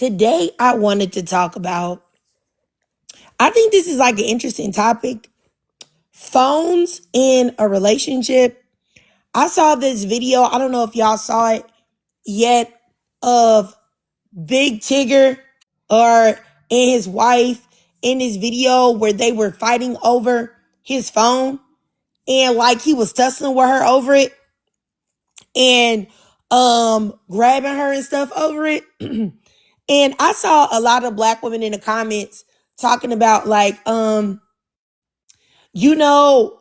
Today, I wanted to talk about, I think this is like an interesting topic, phones in a relationship. I saw this video, I don't know if y'all saw it yet, of Big Tigger or and his wife in this video where they were fighting over his phone and like he was tussling with her over it and grabbing her and stuff over it. And I saw a lot of black women in the comments talking about like, you know,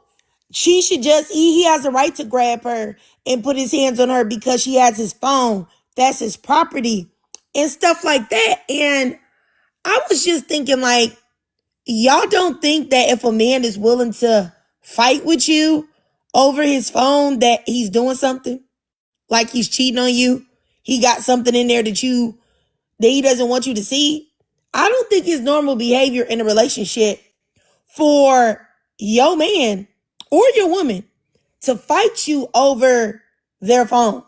she should just, he has a right to grab her and put his hands on her because she has his phone. That's his property and stuff like that. And I was just thinking like, y'all don't think that if a man is willing to fight with you over his phone that he's doing something? Like he's cheating on you? He got something in there that he doesn't want you to see? I don't think it's normal behavior in a relationship for your man or your woman to fight you over their phone.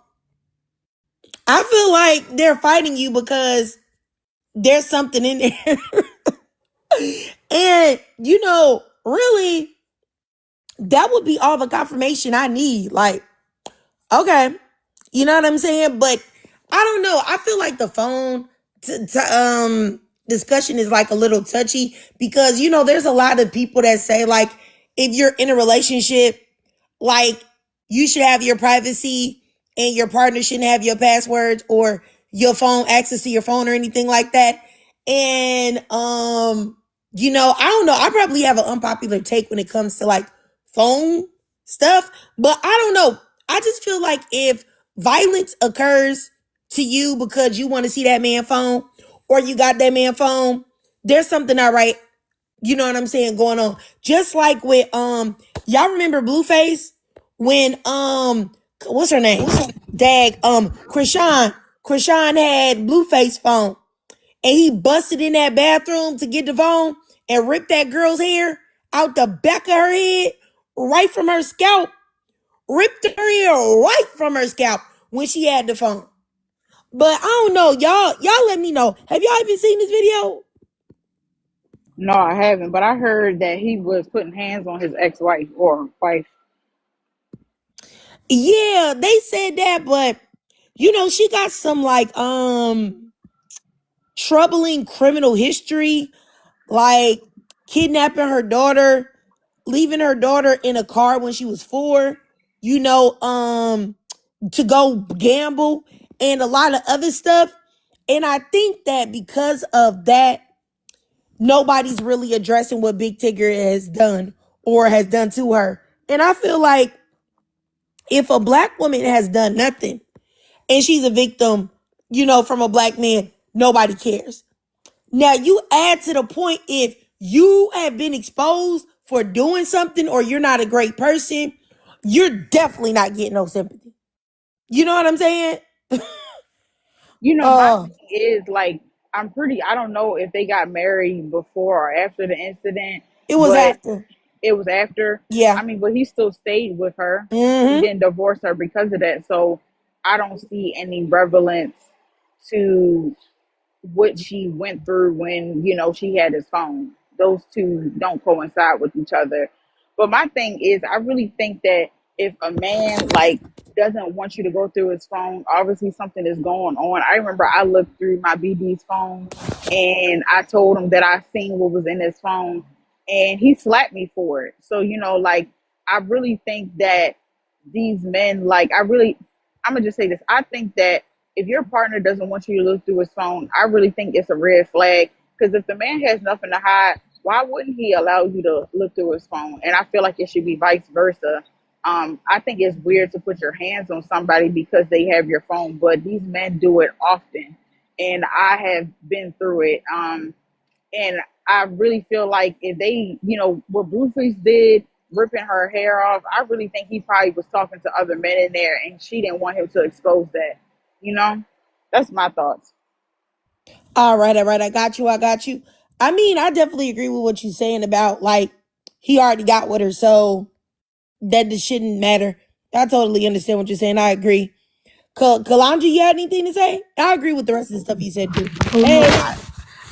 I feel like they're fighting you because there's something in there. And, really, that would be all the confirmation I need. Like, okay, you know what I'm saying? But I don't know. I feel like the phone discussion is like a little touchy because, there's a lot of people that say like, if you're in a relationship, like you should have your privacy and your partner shouldn't have your passwords or your phone access to your phone or anything like that. And, I don't know. I probably have an unpopular take when it comes to like phone stuff, but I don't know. I just feel like if violence occurs to you because you want to see that man phone or you got that man phone, there's something not right. You know what I'm saying? Going on. Just like with, y'all remember Blueface when, what's her name? Krishan had Blueface phone and he busted in that bathroom to get the phone and ripped that girl's hair out the back of her head, right from her scalp, ripped her hair right from her scalp when she had the phone. But I don't know, y'all let me know. Have y'all even seen this video? No, I haven't, but I heard that he was putting hands on his ex-wife or wife. Yeah, they said that, but she got some like troubling criminal history, like kidnapping her daughter, leaving her daughter in a car when she was 4, to go gamble and a lot of other stuff. And I think that because of that, nobody's really addressing what Big Tigger has done or has done to her. And I feel like if a black woman has done nothing and she's a victim, from a black man, nobody cares. Now you add to the point, if you have been exposed for doing something or you're not a great person, you're definitely not getting no sympathy. You know what I'm saying? My Uh, thing is like, I don't know if they got married before or after the incident, it was but after. it was after. Yeah. I mean, but he still stayed with her. He Mm-hmm. didn't divorce her because of that. So I don't see any relevance to what she went through when she had his phone. Those two don't coincide with each other. But my thing is, I really think that if a man like doesn't want you to go through his phone, obviously something is going on. I remember I looked through my BD's phone and I told him that I seen what was in his phone, and he slapped me for it. So like, I really think that these men, like, I'm gonna just say this. I think that if your partner doesn't want you to look through his phone, I really think it's a red flag. Because if the man has nothing to hide, why wouldn't he allow you to look through his phone? And I feel like it should be vice versa. I think it's weird to put your hands on somebody because they have your phone, but these men do it often, and I have been through it. And I really feel like if they, what Blueface did, ripping her hair off, I really think he probably was talking to other men in there, and she didn't want him to expose that. You know, that's my thoughts. All right, all right. I got you. I mean, I definitely agree with what you're saying about like he already got with her, so that just shouldn't matter. I totally understand what you're saying. I agree. Kalandra, you had anything to say? I agree with the rest of the stuff you said too. Oh no, Hey,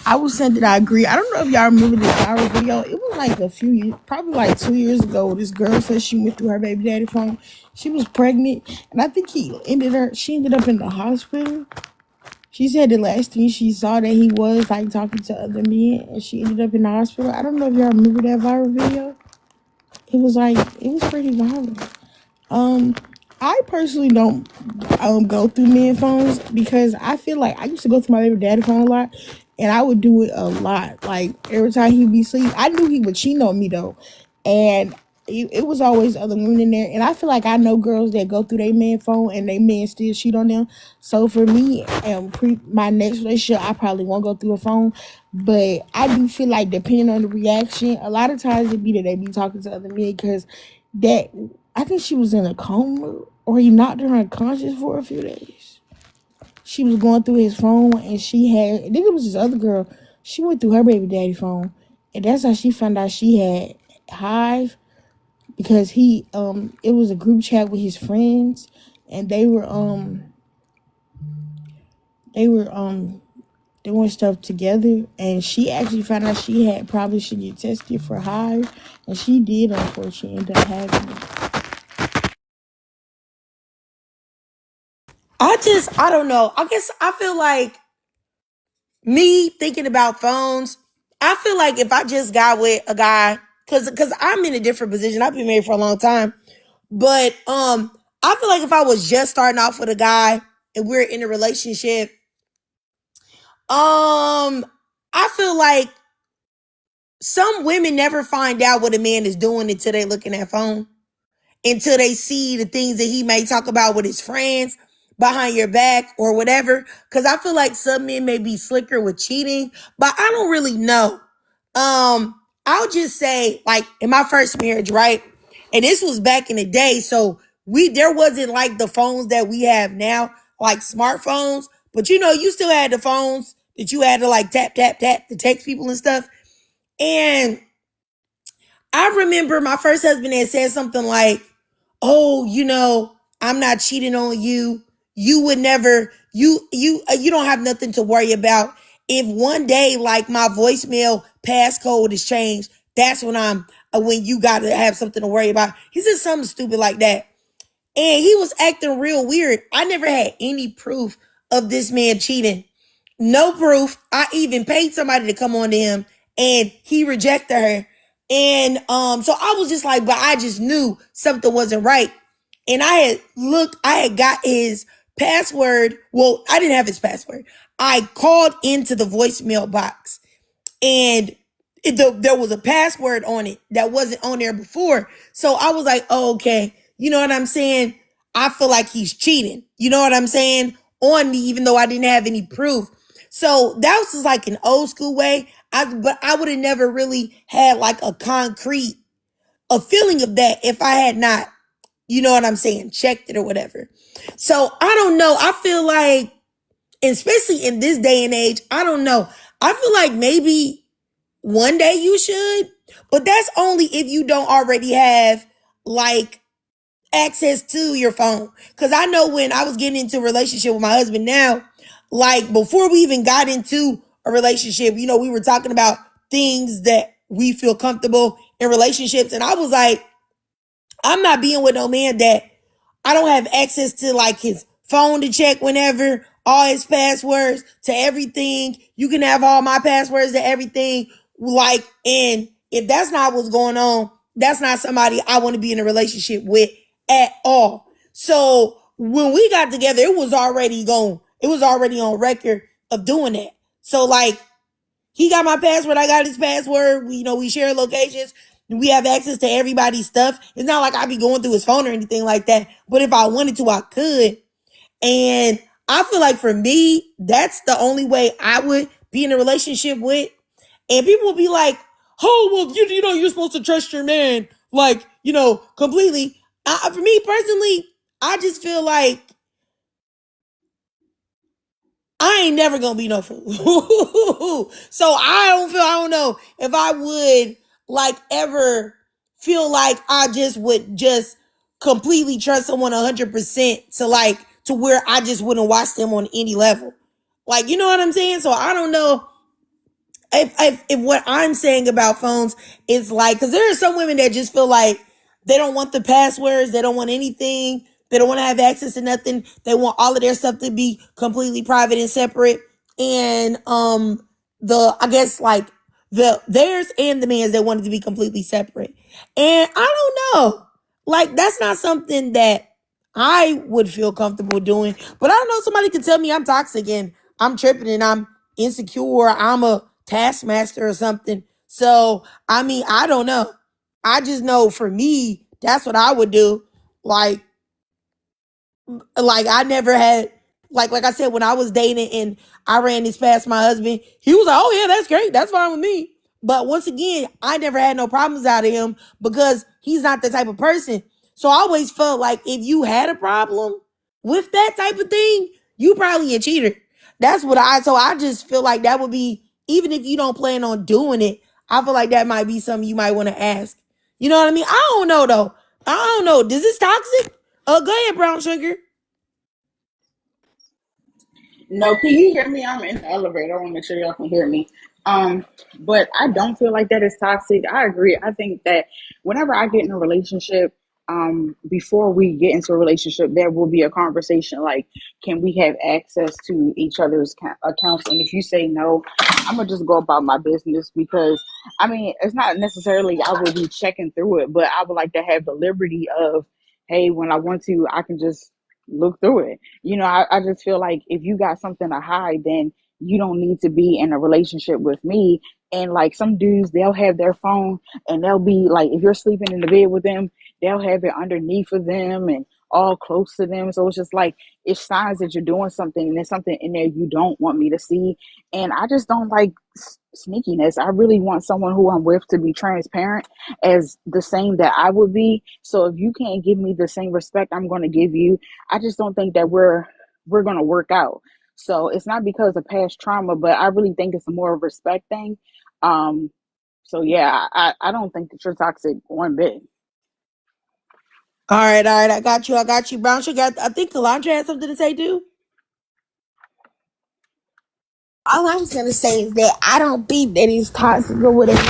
I was saying that I agree. I don't know if y'all remember this viral video. It was like a few years, probably like 2 years ago. This girl said she went through her baby daddy phone. She was pregnant, and I think she ended up in the hospital. She said the last thing she saw that he was like talking to other men, and she ended up in the hospital. I don't know if y'all remember that viral video. It was pretty viral. Um, I personally don't go through men phones because I feel like I used to go through my baby daddy phone a lot, and I would do it a lot. Like every time he'd be asleep, I knew he would cheat on me though, and it was always other women in there. And I feel like I know girls that go through their man phone and they men still cheat on them. So for me, my next relationship, I probably won't go through a phone, but I do feel like depending on the reaction, a lot of times it be that they be talking to other men because that I think she was in a coma or he knocked her unconscious for a few days. She was going through his phone and I think it was this other girl. She went through her baby daddy phone. And that's how she found out she had Hive because it was a group chat with his friends and they were doing stuff together, and she actually found out she had probably should get tested for Hive, and she did. Unfortunately, end up having it. I don't know. I guess I feel like me thinking about phones, I feel like if I just got with a guy, cause I'm in a different position. I've been married for a long time. But I feel like if I was just starting off with a guy and we're in a relationship, I feel like some women never find out what a man is doing until they look in that phone, until they see the things that he may talk about with his friends behind your back or whatever. Cause I feel like some men may be slicker with cheating, but I don't really know. I'll just say, like, in my first marriage, right? And this was back in the day, so there wasn't like the phones that we have now, like smartphones, but you still had the phones that you had to like tap, tap, tap to text people and stuff. And I remember my first husband had said something like, "Oh, I'm not cheating on you. You would never. You don't have nothing to worry about. If one day, like my voicemail passcode is changed, that's when you got to have something to worry about." He said something stupid like that, and he was acting real weird. I never had any proof of this man cheating. No proof. I even paid somebody to come on to him and he rejected her. And so I was just like, but I just knew something wasn't right. And I had got his password. Well, I didn't have his password. I called into the voicemail box and there was a password on it that wasn't on there before. So I was like, oh, okay. You know what I'm saying? I feel like he's cheating. You know what I'm saying? On me, even though I didn't have any proof. So that was just like an old school way. But I would have never really had like a feeling of that if I had not, you know what I'm saying, checked it or whatever. So I don't know. I feel like, especially in this day and age, I don't know. I feel like maybe one day you should, but that's only if you don't already have like access to your phone. Cause I know when I was getting into a relationship with my husband now, like before we even got into a relationship, we were talking about things that we feel comfortable in relationships. And I was like, I'm not being with no man that I don't have access to like his phone to check whenever, all his passwords to everything. You can have all my passwords to everything. Like, and if that's not what's going on, that's not somebody I want to be in a relationship with at all. So when we got together, it was already on record of doing that. So like, he got my password. I got his password. We share locations. We have access to everybody's stuff. It's not like I be going through his phone or anything like that. But if I wanted to, I could. And I feel like for me, that's the only way I would be in a relationship with. And people will be like, "Oh, well, you're supposed to trust your man, like, completely." For me personally, I just feel like I ain't never gonna be no fool. So I don't know if I would like ever feel like I just would just completely trust someone 100% to like to where I just wouldn't watch them on any level. Like, you know what I'm saying? So I don't know if what I'm saying about phones is like, because there are some women that just feel like they don't want the passwords, they don't want anything, they don't want to have access to nothing. They want all of their stuff to be completely private and separate. And the I guess like the theirs and the man's, they wanted to be completely separate. And I don't know, like that's not something that I would feel comfortable doing. But I don't know, somebody could tell me I'm toxic and I'm tripping and I'm insecure, I'm a taskmaster or something. So, I mean, I don't know. I just know for me, that's what I would do. Like, I never had like I said, when I was dating and I ran this past my husband, he was like, "Oh yeah, that's great, that's fine with me." But once again, I never had no problems out of him because he's not the type of person. So I always felt like if you had a problem with that type of thing, you probably a cheater. That's what so I just feel like that would be, even if you don't plan on doing it, I feel like that might be something you might want to ask. You know what I mean? I don't know though. I don't know. Is this toxic? Go ahead, brown sugar. No, can you hear me? I'm in the elevator. I want to make sure y'all can hear me. But I don't feel like that is toxic. I agree. I think that whenever I get in a relationship, before we get into a relationship, there will be a conversation like, can we have access to each other's accounts? And if you say no, I'm gonna just go about my business because I mean, it's not necessarily I will be checking through it, but I would like to have the liberty of, hey, when I want to, I can just look through it. I just feel like if you got something to hide, then you don't need to be in a relationship with me. And like some dudes, they'll have their phone and they'll be like, if you're sleeping in the bed with them, they'll have it underneath of them and all close to them. So it's just like, it's signs that you're doing something and there's something in there you don't want me to see. And I just don't like sneakiness. I really want someone who I'm with to be transparent as the same that I would be. So if you can't give me the same respect I'm going to give you, I just don't think that we're going to work out. So it's not because of past trauma, but I really think it's a more of a respect thing. Um, so yeah, I don't think that you're toxic one bit. All right, I got you. I got you. Brown sugar. I think Kalandra had something to say too. All I was gonna say is that I don't think that it's toxic or whatever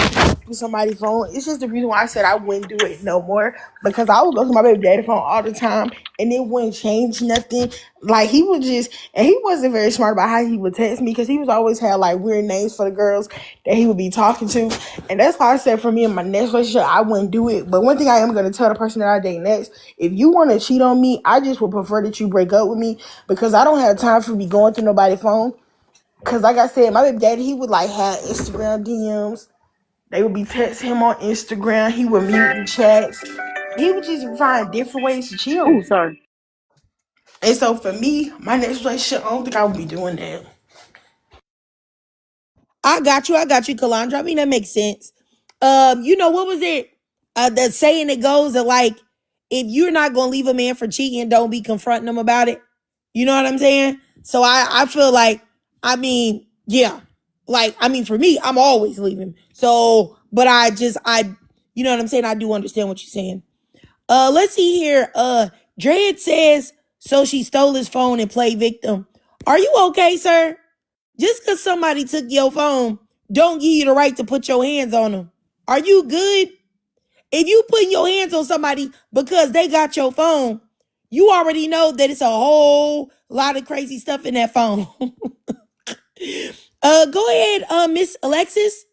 through somebody's phone. It's just the reason why I said I wouldn't do it no more because I would go to my baby daddy phone all the time and it wouldn't change nothing. Like he would just, and he wasn't very smart about how he would text me because he was always had like weird names for the girls that he would be talking to, and that's why I said for me in my next relationship I wouldn't do it. But one thing I am gonna tell the person that I date next, if you want to cheat on me, I just would prefer that you break up with me because I don't have time for me going through nobody's phone. Cause like I said, my baby daddy, he would like have Instagram DMs. They would be texting him on Instagram. He would mute the chats. He would just find different ways to cheat on Oh, me. sorry. And so for me, my next relationship, I don't think I would be doing that. I got you. I got you, Kalandra. I mean, that makes sense. What was it? The saying that goes that like, if you're not gonna leave a man for cheating, don't be confronting him about it. You know what I'm saying? So I feel like, I mean, yeah. Like, I mean, for me, I'm always leaving. So, but you know what I'm saying? I do understand what you're saying. Let's see here. Dread says, so she stole his phone and played victim. Are you okay, sir? Just because somebody took your phone, don't give you the right to put your hands on them. Are you good? If you put your hands on somebody because they got your phone, you already know that it's a whole lot of crazy stuff in that phone. Go ahead, Miss Alexis.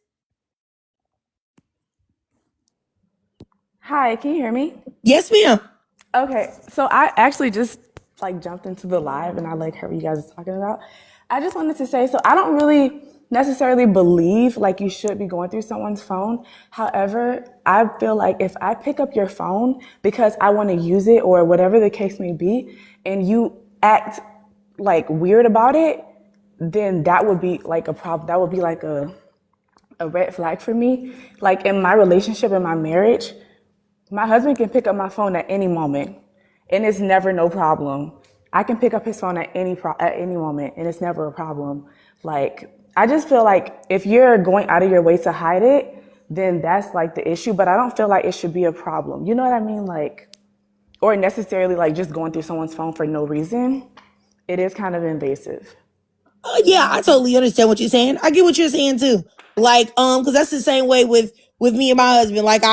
Hi, can you hear me? Yes, ma'am. Okay, so I actually just like jumped into the live and I like heard what you guys are talking about. I just wanted to say, so I don't really necessarily believe like you should be going through someone's phone. However, I feel like if I pick up your phone because I want to use it or whatever the case may be, and you act like weird about it, then that would be like a problem. That would be like a red flag for me. Like in my relationship, in my marriage, my husband can pick up my phone at any moment, and it's never no problem. I can pick up his phone at any moment, and it's never a problem. Like, I just feel like if you're going out of your way to hide it, then that's like the issue. But I don't feel like it should be a problem. You know what I mean? Like, or necessarily like just going through someone's phone for no reason, it is kind of invasive. Yeah, I totally understand what you're saying. I get what you're saying too. Like, because that's the same way with me and my husband. Like,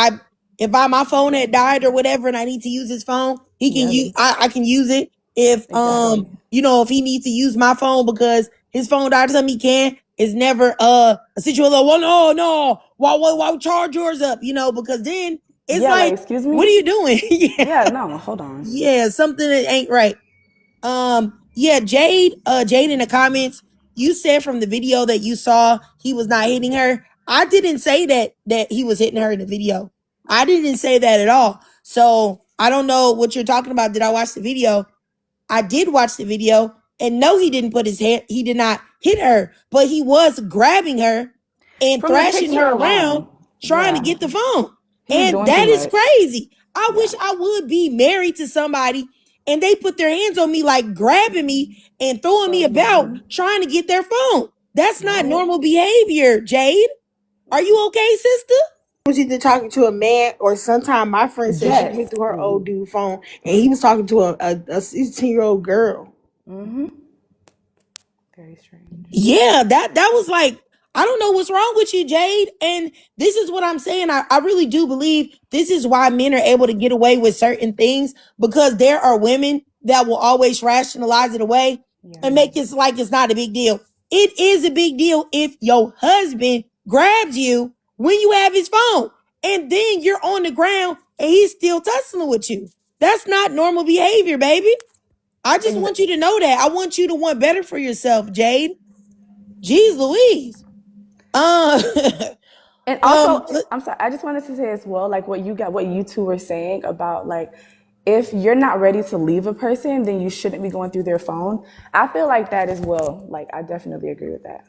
if my phone had died or whatever, and I need to use his phone, he can Yeah, use. I can use it. If exactly. if he needs to use my phone because his phone died or something, he can. It's never a situation like, well, no, why charge yours up? Because then it's Yeah, like, like, excuse what are me? you doing? Yeah, Yeah, no, hold on. yeah, something that ain't right. Yeah, Jade in the comments, you said from the video that you saw he was not hitting her. I didn't say that he was hitting her in the video. I didn't say that at all. So I don't know what you're talking about. Did I watch the video? I did watch the video, and no, he didn't put his hand, he did not hit her, but he was grabbing her and From the thrashing picture her around alone, trying to yeah, get the phone. he was And doing too that is much. crazy. I Yeah, wish I would be married to somebody and they put their hands on me, like grabbing me and throwing me about trying to get their phone. That's not right. normal behavior, Jade. Are you okay, sister? Was either talking to a man, or sometime my friend said she went Yes. through her old dude phone and he was talking to a 16-year-old girl. Very strange. Yeah, that was like, I don't know what's wrong with you, Jade. And this is what I'm saying. I really do believe this is why men are able to get away with certain things, because there are women that will always rationalize it away Yeah. and make it like it's not a big deal. It is a big deal if your husband grabs you when you have his phone and then you're on the ground and he's still tussling with you. That's not normal behavior, baby. I just want you to know that. I want you to want better for yourself, Jade. Jeez Louise. Uh, And also, let- I'm sorry, I just wanted to say as well, like what you two were saying about like, if you're not ready to leave a person, then you shouldn't be going through their phone. I feel like that as well. Like, I definitely agree with that.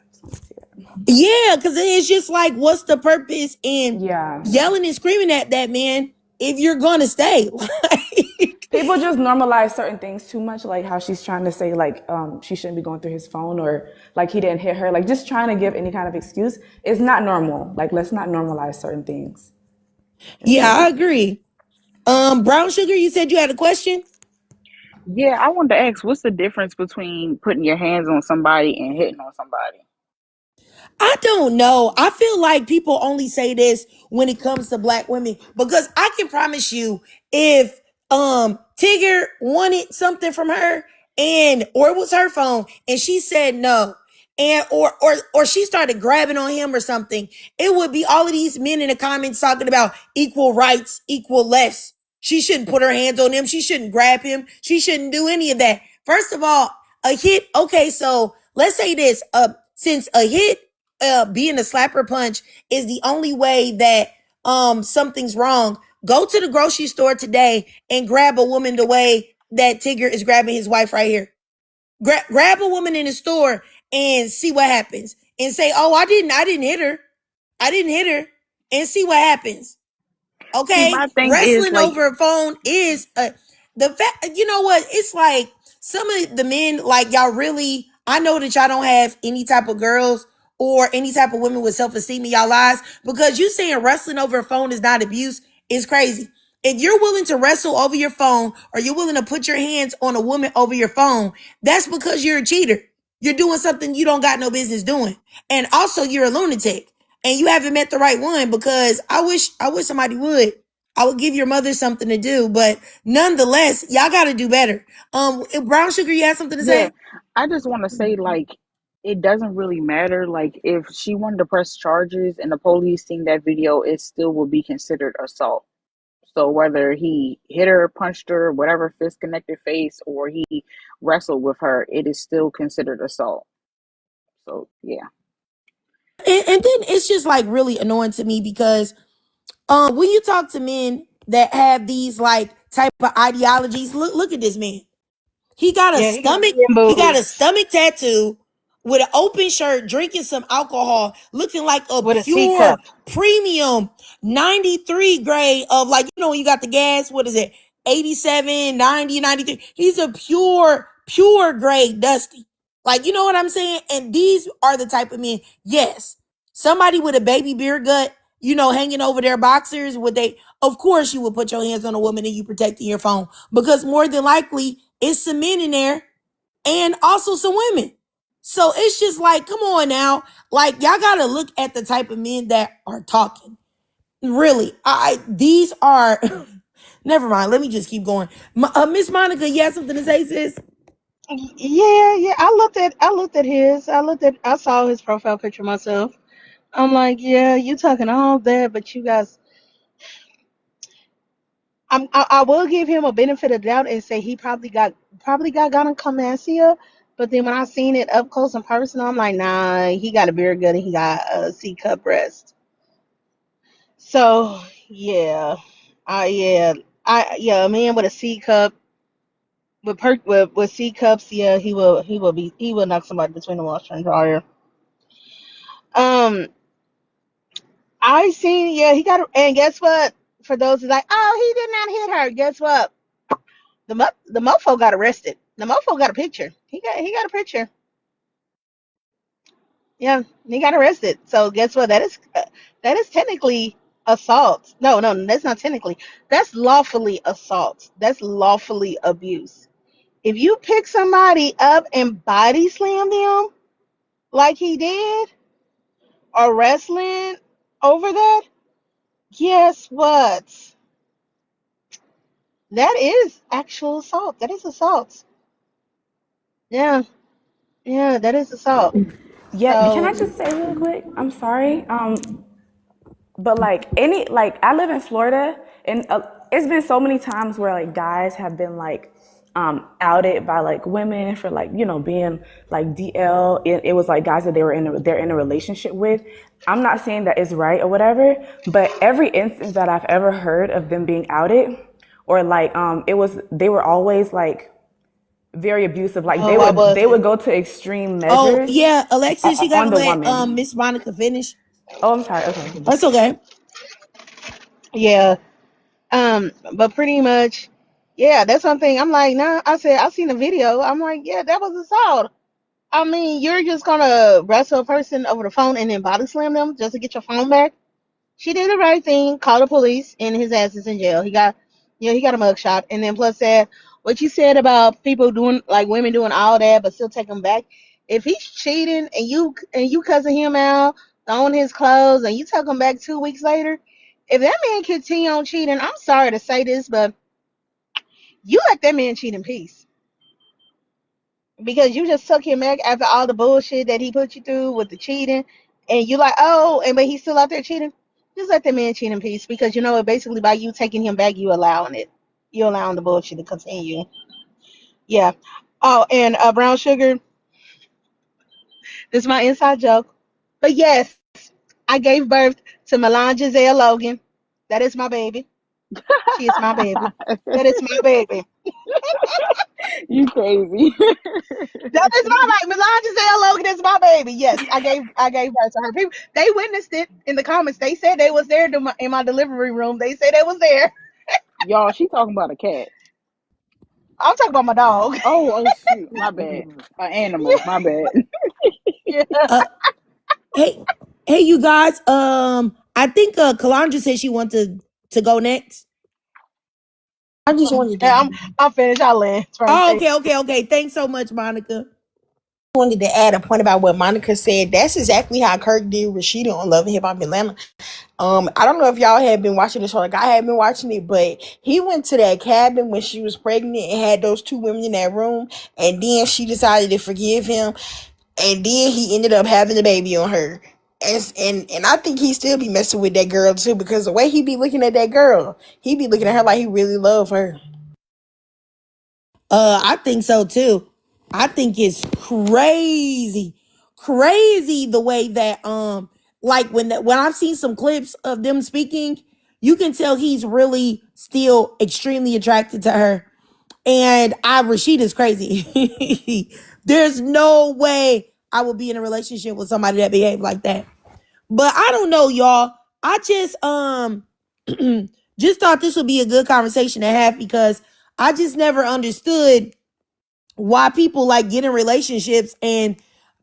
yeah, because it's just like, what's the purpose in Yeah. yelling and screaming at that man if you're gonna stay? Like, People just normalize certain things too much, like how she's trying to say like she shouldn't be going through his phone, or like he didn't hit her. Like just trying to give any kind of excuse is not normal. Like let's not normalize certain things. yeah, I agree. Brown Sugar, you said you had a question? Yeah, I wanted to ask, what's the difference between putting your hands on somebody and hitting on somebody? I don't know. I feel like people only say this when it comes to black women, because I can promise you, if Tigger wanted something from her, and or it was her phone and she said no, and or she started grabbing on him or something, it would be all of these men in the comments talking about equal rights, equal less. She shouldn't put her hands on him. She shouldn't grab him. She shouldn't do any of that. First of all, a hit. Okay, so let's say this. Since a hit, being a slapper punch is the only way that something's wrong. Go to the grocery store today and grab a woman the way that Tigger is grabbing his wife right here. Grab a woman in the store and see what happens. And say, "Oh, I didn't hit her. I didn't hit her." And see what happens. See, Okay, my thing is wrestling like, over a phone is the fact. You know what? It's like some of the men, like y'all really. I know that y'all don't have any type of girls or any type of women with self-esteem in y'all lives, because you saying wrestling over a phone is not abuse is crazy. If you're willing to wrestle over your phone, or you're willing to put your hands on a woman over your phone, that's because you're a cheater. You're doing something you don't got no business doing. And also you're a lunatic. And you haven't met the right one, because I wish somebody would. I would give your mother something to do, but nonetheless, y'all gotta do better. Brown Sugar, you had something to yeah, say? I just want to say, like, it doesn't really matter. Like, if she wanted to press charges and the police seen that video, it still would be considered assault. So whether he hit her, punched her, whatever, fist connected face, or he wrestled with her, it is still considered assault. So yeah. And then it's just like really annoying to me, because when you talk to men that have these like type of ideologies, look at this man. He got a Yeah, he got stomach, man he got a boobs stomach tattoo with an open shirt, drinking some alcohol, looking like a with a C pure cup. premium 93 grade of, like, when you got the gas, what is it? 87, 90, 93. He's a pure grade Dusty. Like, you know what I'm saying? And these are the type of men. Yes. Somebody with a baby beer gut, hanging over their boxers, would they? Of course, you would put your hands on a woman and you protecting your phone because more than likely it's some men in there and also some women. So it's just like, come on now, like y'all gotta look at the type of men that are talking. Really, these are. Never mind. Let me just keep going. Miss Monica, you have something to say, sis? Yeah. I saw his profile picture myself. I'm like, yeah, you talking all that, but you guys, I will give him a benefit of doubt and say he probably got gynecomastia. But then when I seen it up close and personal, I'm like, nah, he got a beer gut and he got a C cup breast. So yeah, yeah, a man with a C cup with C cups, yeah, he will knock somebody between the washer and dryer. Um, I seen, yeah, he got, and guess what? For those who like, oh, he did not hit her. Guess what? The mofo got arrested. The mofo got a picture. He got a picture. Yeah, he got arrested. So guess what? That is technically assault. No, that's not technically. That's lawfully assault. That's lawfully abuse. If you pick somebody up and body slam them like he did, or wrestling over that, guess what? That is actual assault. That is assault. Yeah, yeah, that is assault. Yeah, can I So, just say really quick? I'm sorry. But like I live in Florida, and it's been so many times where like guys have been like outed by like women for like being like DL. It was like guys that they're in a relationship with. I'm not saying that it's right or whatever, but every instance that I've ever heard of them being outed, or like they were always like very abusive. Like oh, I they would wasn't. go to extreme Oh measures yeah, Alexis, you gotta on the let woman. Miss Monica finish. Oh, I'm sorry. Okay. That's okay. Yeah. But pretty much, yeah, that's one thing. I'm like, nah. I said I seen the video. I'm like, yeah, that was assault. I mean, you're just gonna wrestle a person over the phone and then body slam them just to get your phone back? She did the right thing, called the police, and his ass is in jail. He got a mugshot, and then plus that, what you said about people doing like women doing all that but still take him back. If he's cheating and you cussing him out, throwing his clothes, and you take him back 2 weeks later, if that man continue on cheating, I'm sorry to say this, but you let that man cheat in peace because you just took him back after all the bullshit that he put you through with the cheating, and you like, oh, and but he's still out there cheating. Just let that man cheat in peace because you know what? Basically, by you taking him back, you allowing it. You allowing the bullshit to continue. Yeah. Oh, and brown sugar. This is my inside joke. But yes, I gave birth to Milan Giselle Logan. That is my baby. She is my baby. That is my baby. You crazy. That is my baby. Milan Giselle Logan is my baby. Yes, I gave birth to her. People, they witnessed it in the comments. They said they was there in my delivery room. They said they was there. Y'all, she talking about a cat. I'm talking about my dog. Oh, shoot. My bad. An animal. My bad. Yeah. Uh, hey, hey, you guys. I think Kalandra said she wanted to go next. I just wanted Yeah, to. I'm finished. I'll land right Oh, there. okay. Thanks so much, Monica. Wanted to add a point about what Monica said. That's exactly how Kirk did Rashida on Love and Hip Hop Atlanta. I don't know if y'all had been watching the show like I had been watching it, but he went to that cabin when she was pregnant and had those two women in that room, and then she decided to forgive him, and then he ended up having a baby on her. And I think he still be messing with that girl too because the way he be looking at that girl, he be looking at her like he really love her. I think so too. I think it's crazy the way that like when I've seen some clips of them speaking, you can tell he's really still extremely attracted to her. And Rashida's crazy. There's no way I would be in a relationship with somebody that behaved like that. But I don't know, y'all. I just just thought this would be a good conversation to have because I just never understood why people like get in relationships and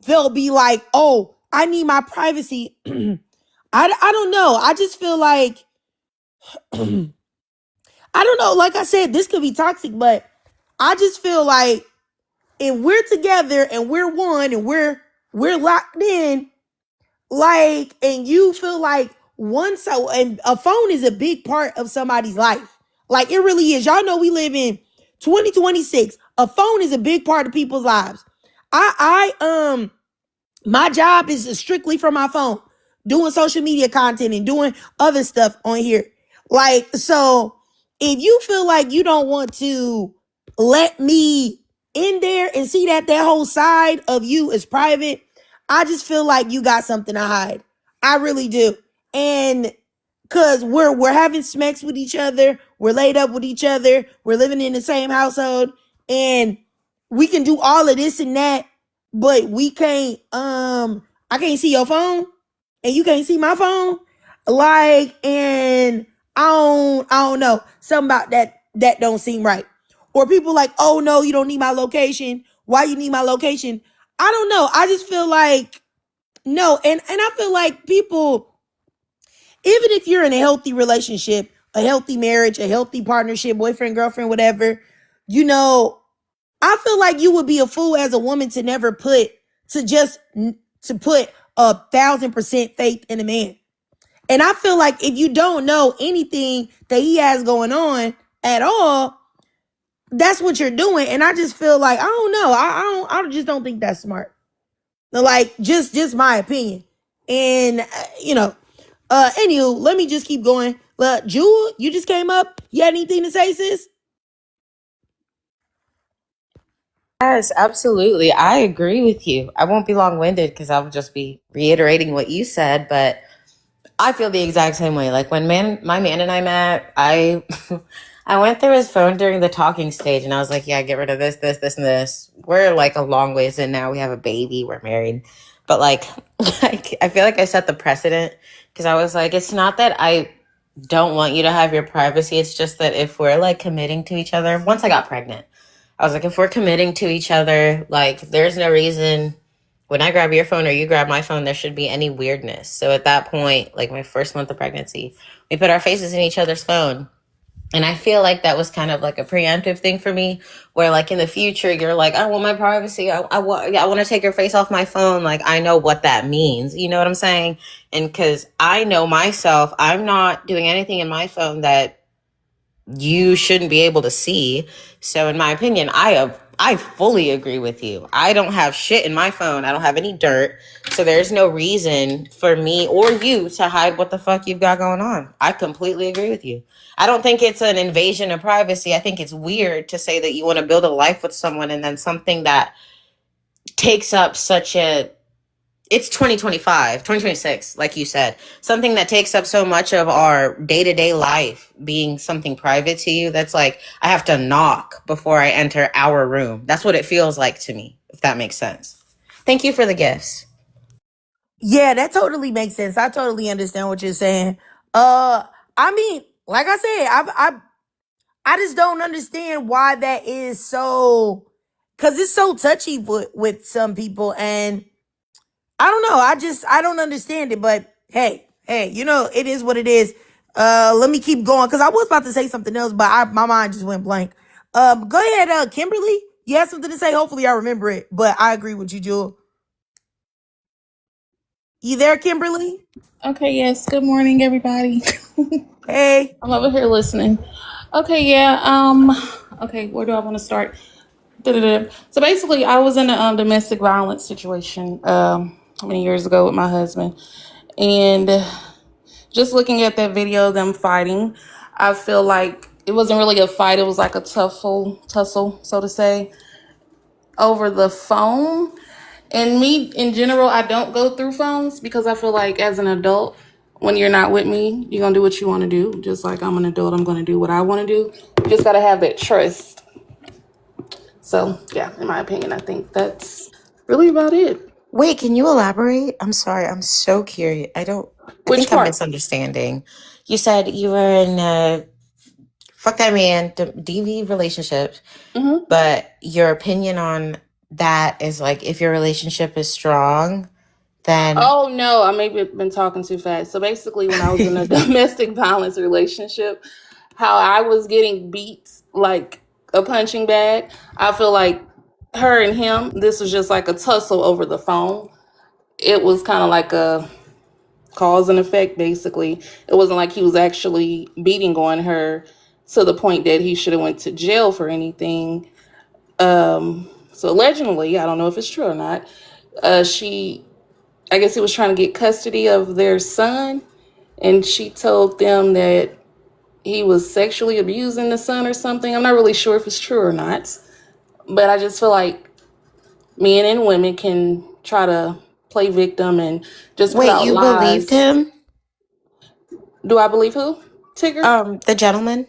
they'll be like, oh, I need my privacy. I don't know. I just feel like I don't know. Like I said, this could be toxic, but I just feel like if we're together and we're one and we're locked in, like, and you feel like one so and a phone is a big part of somebody's life. Like it really is. Y'all know we live in 2026. A phone is a big part of people's lives. I my job is strictly from my phone, doing social media content and doing other stuff on here. Like, so if you feel like you don't want to let me in there and see that whole side of you is private, I just feel like you got something to hide. I really do. And cause we're having smacks with each other, we're laid up with each other, we're living in the same household, and we can do all of this and that, but we can't I can't see your phone and you can't see my phone. Like, and I don't know. Something about that don't seem right. Or people like, oh no, you don't need my location. Why you need my location? I don't know. I just feel like no, and I feel like people, even if you're in a healthy relationship, a healthy marriage, a healthy partnership, boyfriend, girlfriend, whatever, you know, I feel like you would be a fool as a woman to never put, to put 1,000% faith in a man. And I feel like if you don't know anything that he has going on at all, that's what you're doing. And I just feel like, I don't know. I just don't think that's smart. Like, just my opinion. And, anywho, let me just keep going. Jewel, you just came up. You had anything to say, sis? Yes, absolutely. I agree with you. I won't be long winded because I'll just be reiterating what you said, but I feel the exact same way. Like when my man and I met, I I went through his phone during the talking stage and I was like, yeah, get rid of this, this, this, and this. We're like a long ways in now. We have a baby, we're married. But like, I feel like I set the precedent because I was like, it's not that I don't want you to have your privacy. It's just that if we're like committing to each other, once I got pregnant, I was like, if we're committing to each other, like there's no reason when I grab your phone or you grab my phone, there should be any weirdness. So at that point, like my first month of pregnancy, we put our faces in each other's phone. And I feel like that was kind of like a preemptive thing for me, where like in the future, you're like, I want my privacy. I want to take your face off my phone. Like I know what that means. You know what I'm saying? And because I know myself, I'm not doing anything in my phone that you shouldn't be able to see. So in my opinion, I fully agree with you. I don't have shit in my phone. I don't have any dirt. So there's no reason for me or you to hide what the fuck you've got going on. I completely agree with you. I don't think it's an invasion of privacy. I think it's weird to say that you want to build a life with someone and then something that takes up such a it's 2025, 2026, like you said, something that takes up so much of our day-to-day life being something private to you. That's like, I have to knock before I enter our room. That's what it feels like to me, if that makes sense. Thank you for the gifts. Yeah, that totally makes sense. I totally understand what you're saying. I mean, like I said, I just don't understand why that is so, because it's so touchy with some people, and I don't know. I don't understand it. But hey, it is what it is. Let me keep going because I was about to say something else, but my mind just went blank. Go ahead, Kimberly. You have something to say. Hopefully, I remember it. But I agree with you, Jewel. You there, Kimberly? Okay, yes. Good morning, everybody. Hey. I'm over here listening. Okay, yeah. Okay, where do I want to start? Da-da-da. So basically, I was in a domestic violence situation many years ago with my husband, and just looking at that video of them fighting, I feel like it wasn't really a fight. It was like a tussle, so to say, over the phone. And me, in general, I don't go through phones because I feel like as an adult, when you're not with me, you're going to do what you want to do. Just like I'm an adult, I'm going to do what I want to do. You just got to have that trust. So, yeah, in my opinion, I think that's really about it. Wait, can you elaborate? I'm sorry. I'm so curious. I Which think I'm part? misunderstanding. You said you were in a fuck that man, DV relationship, Mm-hmm. but your opinion on that is like if your relationship is strong, then Oh no, I maybe have been talking too fast. So basically, when I was in a domestic violence relationship, how I was getting beat like a punching bag, I feel like her and him, this was just like a tussle over the phone. It was kind of like a cause and effect, basically. It wasn't like he was actually beating on her to the point that he should have went to jail for anything. So allegedly, I don't know if it's true or not. She I guess he was trying to get custody of their son, and she told them that he was sexually abusing the son or something. I'm not really sure if it's true or not, but I just feel like men and women can try to play victim and just put wait, out you believed lies. him? Do I believe who? Tigger? The gentleman?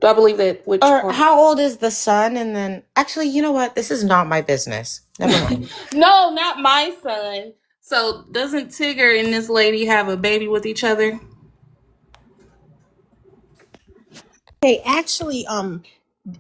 Do I believe that which Or part? how old is the son? And then, actually, you know what? This is not my business. Never mind. No, not my son. So doesn't Tigger and this lady have a baby with each other? Hey, actually,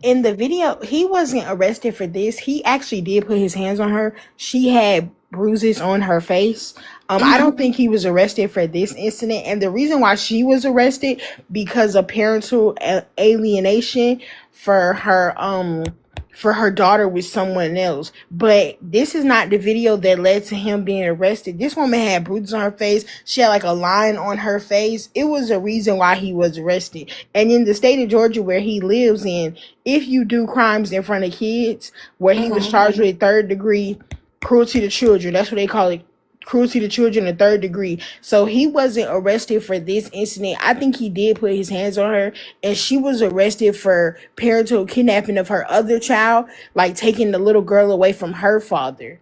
in the video, he wasn't arrested for this. He actually did put his hands on her. She had bruises on her face. I Mm-hmm. don't think he was arrested for this incident. And the reason why she was arrested because of parental alienation for her daughter with someone else. But this is not the video that led to him being arrested. This woman had bruises on her face. She had like a line on her face. It was a reason why he was arrested. And in the state of Georgia where he lives in, if you do crimes in front of kids, where he was Mm-hmm. charged with third degree cruelty to children, that's what they call it, cruelty to children in third degree. So he wasn't arrested for this incident. I think he did put his hands on her, and she was arrested for parental kidnapping of her other child, like taking the little girl away from her father.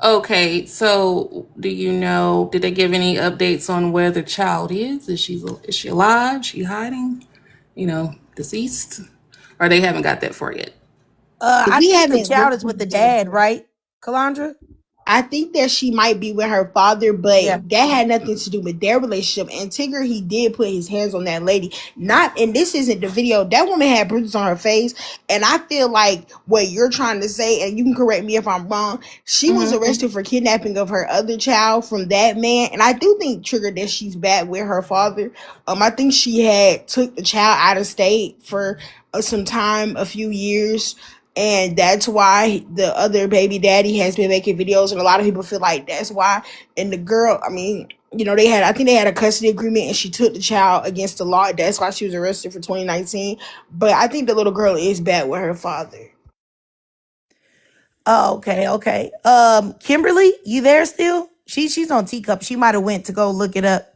Okay, so do you know, did they give any updates on where the child is? Is she alive? Is she hiding? Deceased? Or they haven't got that far yet? I We think the haven't child looked is with the into it. dad, right, Kalandra? I think that she might be with her father, Yeah. but that had nothing to do with their relationship. And Tigger, he did put his hands on that lady. Not, and this isn't the video. That woman had bruises on her face, and I feel like what you're trying to say, and you can correct me if I'm wrong. She was Mm-hmm. arrested for kidnapping of her other child from that man, and I do think Trigger that she's back with her father. I think she had took the child out of state for some time, a few years, and that's why the other baby daddy has been making videos, and a lot of people feel like that's why. And the girl, I mean, I think they had a custody agreement, and she took the child against the law. That's why she was arrested for 2019. But I think the little girl is back with her father. Oh, okay, okay. Kimberly, you there still? She's on teacup. She might have went to go look it up.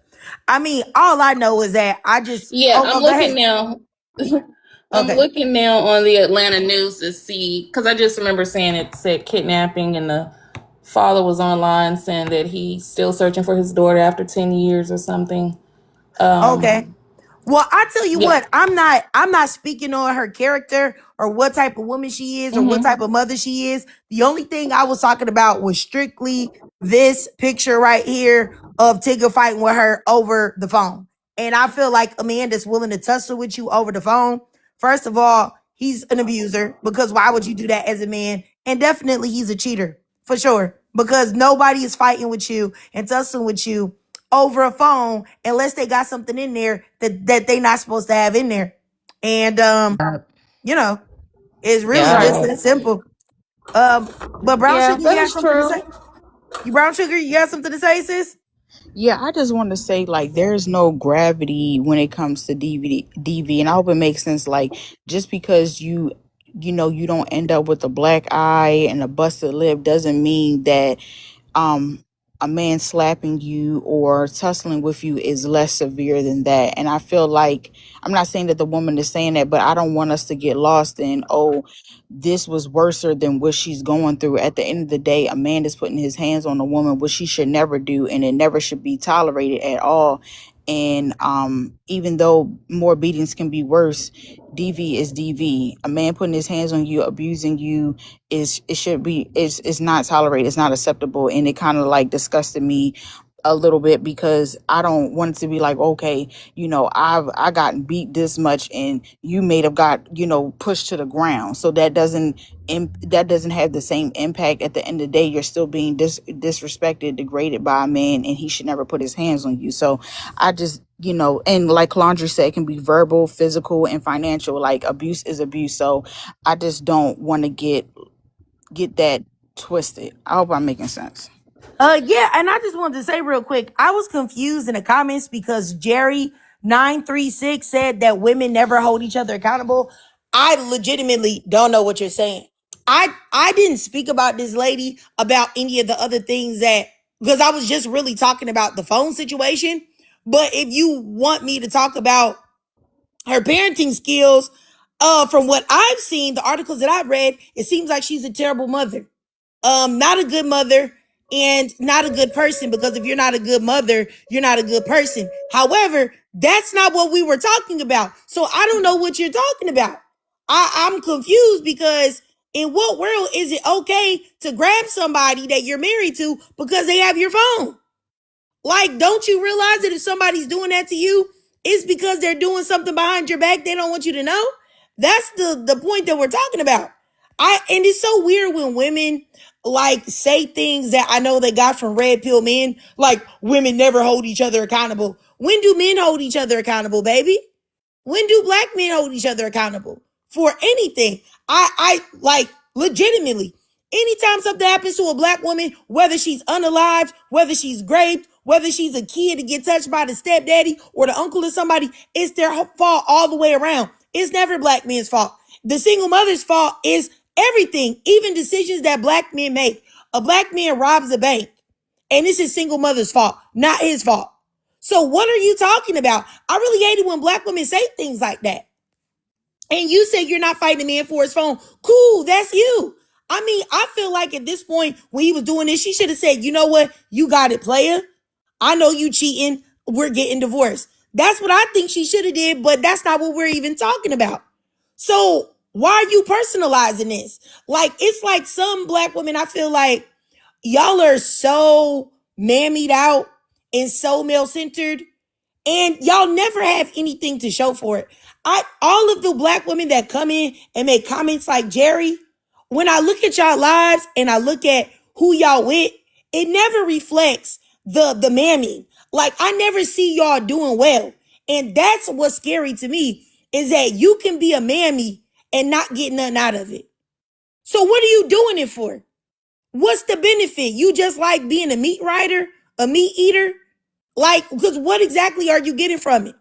I mean, all I know is that I just Yeah, oh I'm no, go looking ahead. now. I'm Okay. looking now on the Atlanta news to see, because I just remember saying it said kidnapping, and the father was online saying that he's still searching for his daughter after 10 years or something. Okay. Well, I tell you Yeah. what, I'm not speaking on her character or what type of woman she is or what Mm-hmm. type of mother she is. The only thing I was talking about was strictly this picture right here of Tigger fighting with her over the phone. And I feel like a man that's willing to tussle with you over the phone, first of all, he's an abuser because why would you do that as a man? And definitely he's a cheater for sure because nobody is fighting with you and tussling with you over a phone unless they got something in there that they not supposed to have in there. And you know, it's really Yeah. just Right. that simple. But Brown Yeah, Sugar, you that got is something to true. say? You Brown Sugar, you got something to say, sis? Yeah, I just want to say like there's no gravity when it comes to DV, and I hope it makes sense. Like just because you don't end up with a black eye and a busted lip doesn't mean that um a man slapping you or tussling with you is less severe than that. And I feel like I'm not saying that the woman is saying that, but I don't want us to get lost in, oh, this was worser than what she's going through. At the end of the day, a man is putting his hands on a woman, which he should never do, and it never should be tolerated at all. And even though more beatings can be worse, DV is DV. A man putting his hands on you, abusing you, is not tolerated. It's not acceptable, and it kind of like disgusted me a little bit, because I don't want it to be like, okay, I gotten beat this much and you may have got, pushed to the ground. So that doesn't have the same impact. At the end of the day, you're still being disrespected, degraded by a man, and he should never put his hands on you. So I just, and like Laundry said, it can be verbal, physical, and financial. Like, abuse is abuse. So I just don't want to get that twisted. I hope I'm making sense. Yeah, and I just wanted to say real quick, I was confused in the comments because Jerry936 said that women never hold each other accountable. I legitimately don't know what you're saying. I didn't speak about this lady about any of the other things because I was just really talking about the phone situation. But if you want me to talk about her parenting skills, from what I've seen, the articles that I've read, it seems like she's a terrible mother. Not a good mother and not a good person, because if you're not a good mother, you're not a good person. However, that's not what we were talking about. So I don't know what you're talking about. I'm confused, because in what world is it okay to grab somebody that you're married to because they have your phone? Like, don't you realize that if somebody's doing that to you, it's because they're doing something behind your back they don't want you to know? That's the point that we're talking about. And it's so weird when women like say things that I know they got from red pill men, like women never hold each other accountable. When do men hold each other accountable, baby? When do black men hold each other accountable for anything? I like, legitimately, anytime something happens to a black woman, whether she's unalived, whether she's raped, whether she's a kid to get touched by the stepdaddy or the uncle of somebody, it's their fault all the way around. It's never black men's fault. The single mother's fault is everything, even decisions that black men make. A black man robs a bank, and it's his single mother's fault, not his fault. So what are you talking about? I really hate it when black women say things like that. And you say you're not fighting a man for his phone. Cool, that's you. I mean, I feel like at this point, when he was doing this, she should have said, you know what? You got it, player. I know you cheating. We're getting divorced. That's what I think she should have did, but that's not what we're even talking about. So why are you personalizing this? Like, it's like some black women, I feel like y'all are so mammied out and so male-centered, and y'all never have anything to show for it. All of the black women that come in and make comments like Jerry, when I look at y'all lives and I look at who y'all with, it never reflects the mammy. Like, I never see y'all doing well. And that's what's scary to me, is that you can be a mammy and not get nothing out of it. So what are you doing it for? What's the benefit? You just like being a meat rider, a meat eater? Like, because what exactly are you getting from it?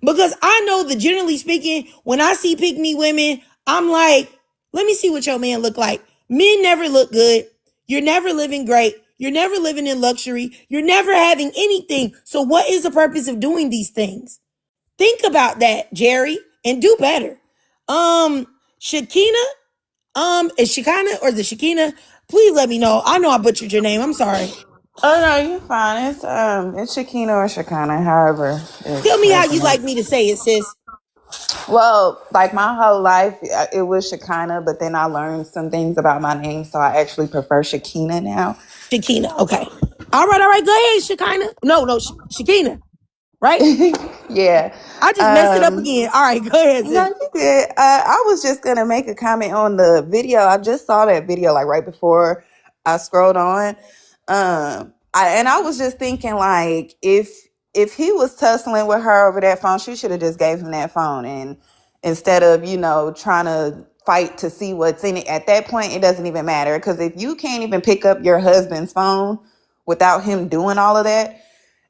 Because I know that generally speaking, when I see pick me women, I'm like, let me see what your man look like. Men never look good. You're never living great. You're never living in luxury. You're never having anything. So what is the purpose of doing these things? Think about that, Jerry, and do better. Shakina, is Shakina or is it Shakina? Please let me know. I know I butchered your name. I'm sorry. Oh no, you're fine. It's Shakina or Shakana, however it Tell me how you like resonates. me to say it, sis. Well, like my whole life, it was Shakina, but then I learned some things about my name, so I actually prefer Shakina now. Shakina. Okay. All right. Go ahead, Shakina. No, Shakina. Right? Yeah. I just messed it up again. All right, go ahead, No, sis. you did. I was just gonna make a comment on the video. I just saw that video like right before I scrolled on. I was just thinking like if he was tussling with her over that phone, she should have just gave him that phone, and instead of trying to fight to see what's in it. At that point, it doesn't even matter, because if you can't even pick up your husband's phone without him doing all of that,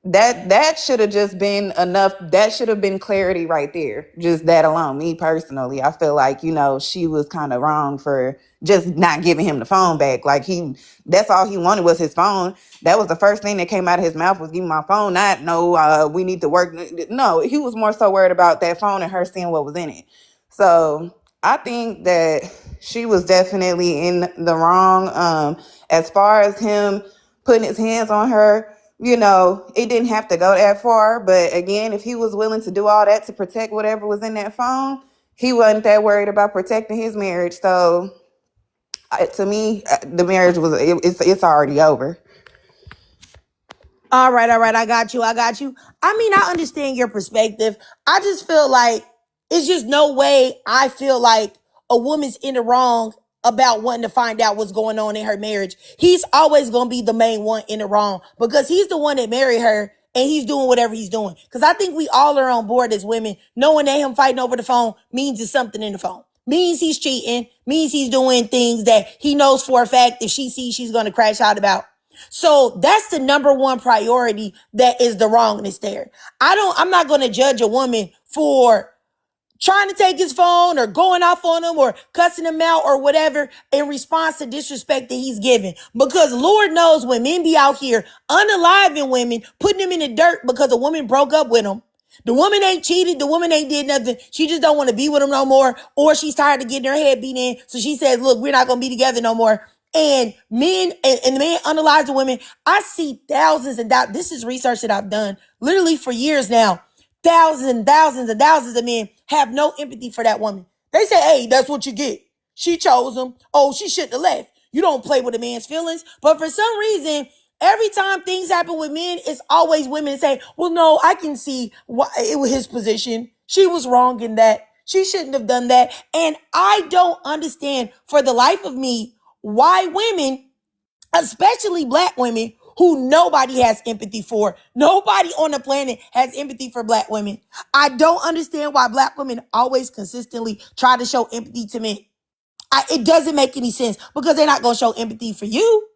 that should have just been enough. That should have been clarity right there. Just that alone. Me personally, I feel like, she was kind of wrong for just not giving him the phone back. Like, that's all he wanted was his phone. That was the first thing that came out of his mouth, was give me my phone. Not, no, we need to work. No, he was more so worried about that phone and her seeing what was in it. So I think that she was definitely in the wrong. As far as him putting his hands on her, it didn't have to go that far. But again, if he was willing to do all that to protect whatever was in that phone, he wasn't that worried about protecting his marriage. So to me, the marriage it's already over. All right, I got you. I mean, I understand your perspective. I just feel like it's just no way I feel like a woman's in the wrong about wanting to find out what's going on in her marriage. He's always going to be the main one in the wrong because he's the one that married her and he's doing whatever he's doing. Because I think we all are on board as women, knowing that him fighting over the phone means there's something in the phone. Means he's cheating, means he's doing things that he knows for a fact if she sees she's going to crash out about. So that's the number one priority that is the wrongness there. I'm not going to judge a woman for trying to take his phone or going off on him or cussing him out or whatever in response to disrespect that he's given. Because Lord knows when men be out here unaliving women, putting them in the dirt because a woman broke up with them. The woman ain't cheated. The woman ain't did nothing. She just don't want to be with him no more. Or she's tired of getting her head beat in. So she says, look, we're not going to be together no more. And men and the men unalive the women. I see thousands and thousands. This is research that I've done literally for years now. Thousands and thousands and thousands of men have no empathy for that woman. They say, hey, that's what you get. She chose him. Oh, she shouldn't have left. You don't play with a man's feelings. But for some reason, every time things happen with men, it's always women say, well, no, I can see why it was his position. She was wrong in that. She shouldn't have done that. And I don't understand for the life of me why women, especially black women, who nobody has empathy for. Nobody on the planet has empathy for black women. I don't understand why black women always consistently try to show empathy to men. It doesn't make any sense because they're not going to show empathy for you.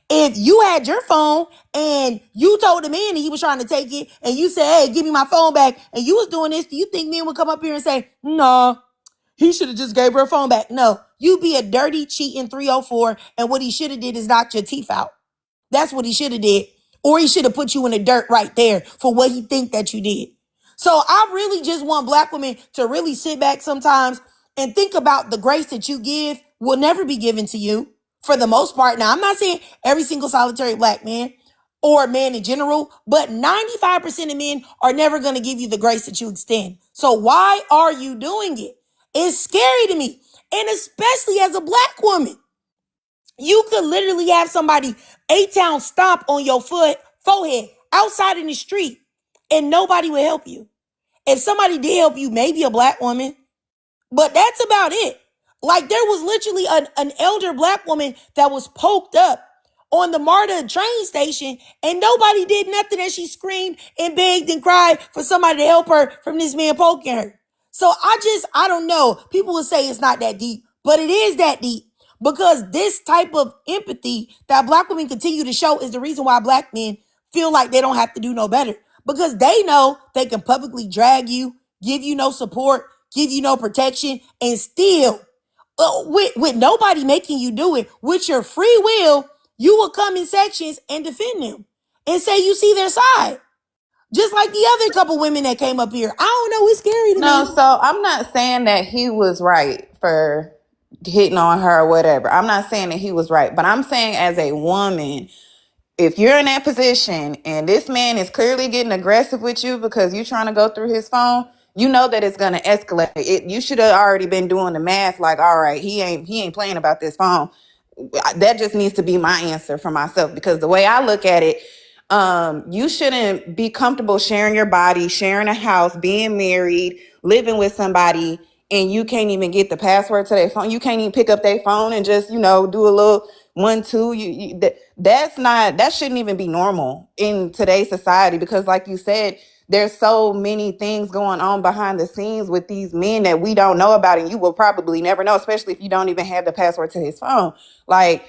If you had your phone and you told the man and he was trying to take it and you said, hey, give me my phone back, and you was doing this, do you think men would come up here and say, no, he should have just gave her phone back? No, you be a dirty, cheating 304, and what he should have did is knock your teeth out. That's what he should have did. Or he should have put you in the dirt right there for what he think that you did. So I really just want black women to really sit back sometimes and think about the grace that you give will never be given to you for the most part. Now, I'm not saying every single solitary black man or man in general, but 95% of men are never going to give you the grace that you extend. So why are you doing it? It's scary to me. And especially as a black woman. You could literally have somebody A-Town stomp on your forehead outside in the street and nobody would help you. If somebody did help you, maybe a black woman, but that's about it. Like there was literally an elder black woman that was poked up on the MARTA train station and nobody did nothing as she screamed and begged and cried for somebody to help her from this man poking her. So I don't know. People will say it's not that deep, but it is that deep. Because this type of empathy that black women continue to show is the reason why black men feel like they don't have to do no better. Because they know they can publicly drag you, give you no support, give you no protection, and still, with nobody making you do it, with your free will, you will come in sections and defend them and say you see their side. Just like the other couple women that came up here. I don't know, it's scary to me. No, so I'm not saying that he was right for hitting on her or whatever. I'm not saying that he was right, but I'm saying as a woman, if you're in that position and this man is clearly getting aggressive with you because you're trying to go through his phone, you know that it's going to escalate. You should have already been doing the math like, all right, he ain't playing about this phone. That just needs to be my answer for myself, because the way I look at it, you shouldn't be comfortable sharing your body, sharing a house, being married, living with somebody, and you can't even get the password to their phone. You can't even pick up their phone and just, do a little 1, 2. That shouldn't even be normal in today's society, because like you said, there's so many things going on behind the scenes with these men that we don't know about, and you will probably never know, especially if you don't even have the password to his phone. Like,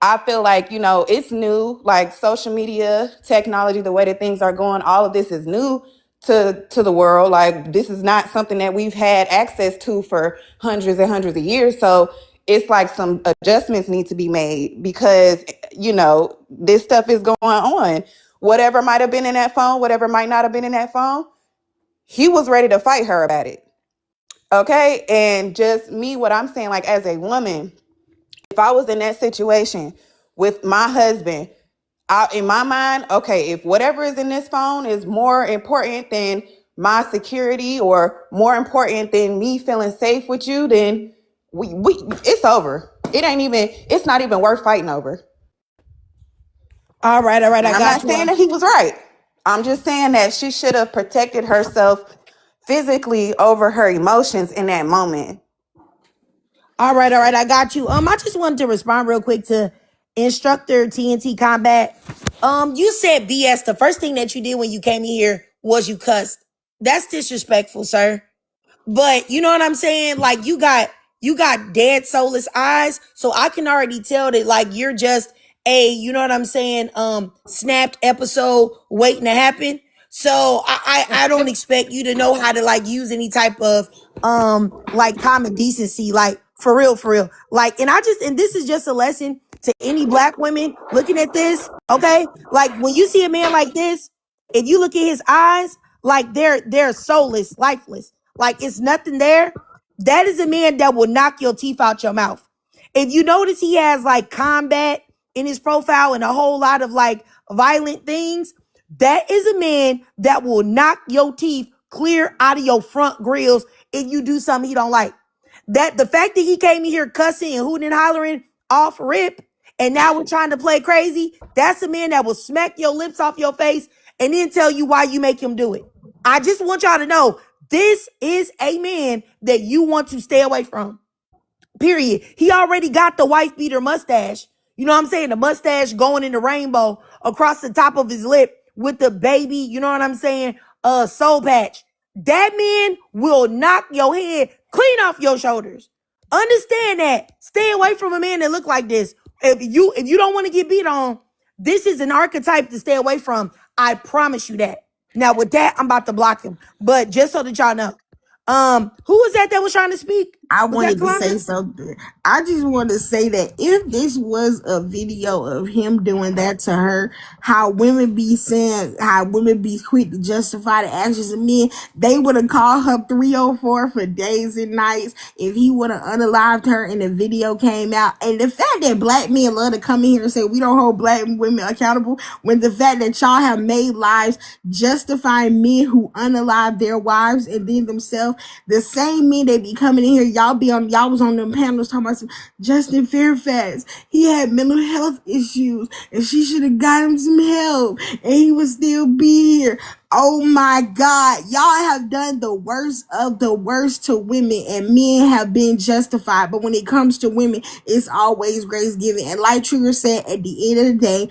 I feel like, it's new, like social media, technology, the way that things are going, all of this is new to the world. Like, this is not something that we've had access to for hundreds and hundreds of years. So it's like some adjustments need to be made, because, this stuff is going on. Whatever might have been in that phone, whatever might not have been in that phone, he was ready to fight her about it. Okay. And just me, what I'm saying, like as a woman, if I was in that situation with my husband, in my mind, okay, if whatever is in this phone is more important than my security or more important than me feeling safe with you, then we it's over. It's not even worth fighting over. All right, I And I'm got not you. saying that he was right. I'm just saying that she should have protected herself physically over her emotions in that moment. All right, I got you. I just wanted to respond real quick to Instructor TNT Combat. You said BS. The first thing that you did when you came in here was you cussed. That's disrespectful, sir. But you know what I'm saying? Like you got dead soulless eyes. So I can already tell that like you're just a, you know what I'm saying, snapped episode waiting to happen. So I don't expect you to know how to like use any type of like common decency, like for real, for real. Like, and this is just a lesson to any black women looking at this, okay? Like when you see a man like this, if you look at his eyes, like they're soulless, lifeless. Like it's nothing there. That is a man that will knock your teeth out your mouth. If you notice he has like combat in his profile and a whole lot of like violent things, that is a man that will knock your teeth clear out of your front grills if you do something he don't like. That the fact that he came in here cussing and hooting and hollering off rip, and now we're trying to play crazy, that's a man that will smack your lips off your face and then tell you why you make him do it. I just want y'all to know this is a man that you want to stay away from. Period. He already got the wife beater mustache. You know what I'm saying? The mustache going in the rainbow across the top of his lip with the baby, you know what I'm saying? Soul patch. That man will knock your head clean off your shoulders. Understand that. Stay away from a man that look like this. If you don't want to get beat on, this is an archetype to stay away from. I promise you that. Now with that, I'm about to block him. But just so that y'all know. Who was that was trying to speak? I Was that wanted to say Kalanda? something. I just want to say that if this was a video of him doing that to her, how women be saying, how women be quick to justify the actions of men, they would have called her 304 for days and nights if he would have unalived her and the video came out. And the fact that black men love to come in here and say we don't hold black women accountable, when the fact that y'all have made lives justifying men who unalive their wives and then themselves, the same men that be coming in here, y'all was on them panels talking about some Justin Fairfax. He had mental health issues and she should have got him some help and he would still be here. Oh my God. Y'all have done the worst of the worst to women and men have been justified. But when it comes to women, it's always grace given. And like Trigger said, at the end of the day,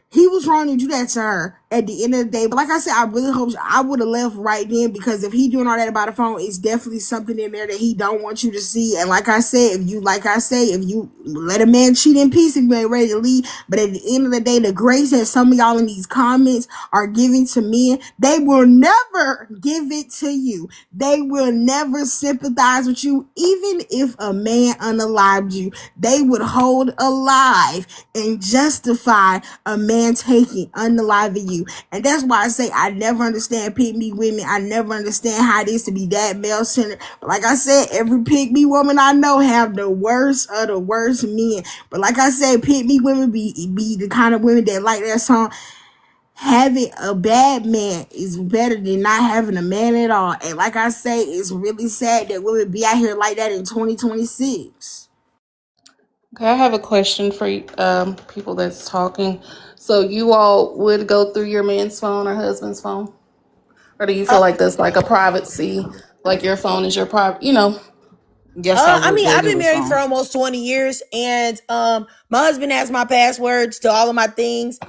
he was wrong to do that to her at the end of the day. But like I said, I really hope I would have left right then, because if he doing all that about a phone, it's definitely something in there that he don't want you to see. And like I said, if you let a man cheat in peace, if you ain't ready to leave. But at the end of the day, the grace that some of y'all in these comments are giving to men, they will never give it to you. They will never sympathize with you. Even if a man unalived you, they would hold alive and justify a man taking unaliving you. And that's why I say I never understand pick me women. I never understand how it is to be that male centered. But like I said, every pick me woman I know have the worst of the worst men. But like I said, pick me women be the kind of women that like that song. Having a bad man is better than not having a man at all. And like I say, it's really sad that women be out here like that in 2026. Okay, I have a question for people that's talking. So you all would go through your man's phone or husband's phone? Or do you feel like that's like a privacy, like your phone is your private, Yes, I I would mean, go I've to been his married for phone. almost 20 years, and my husband has my passwords to all of my things,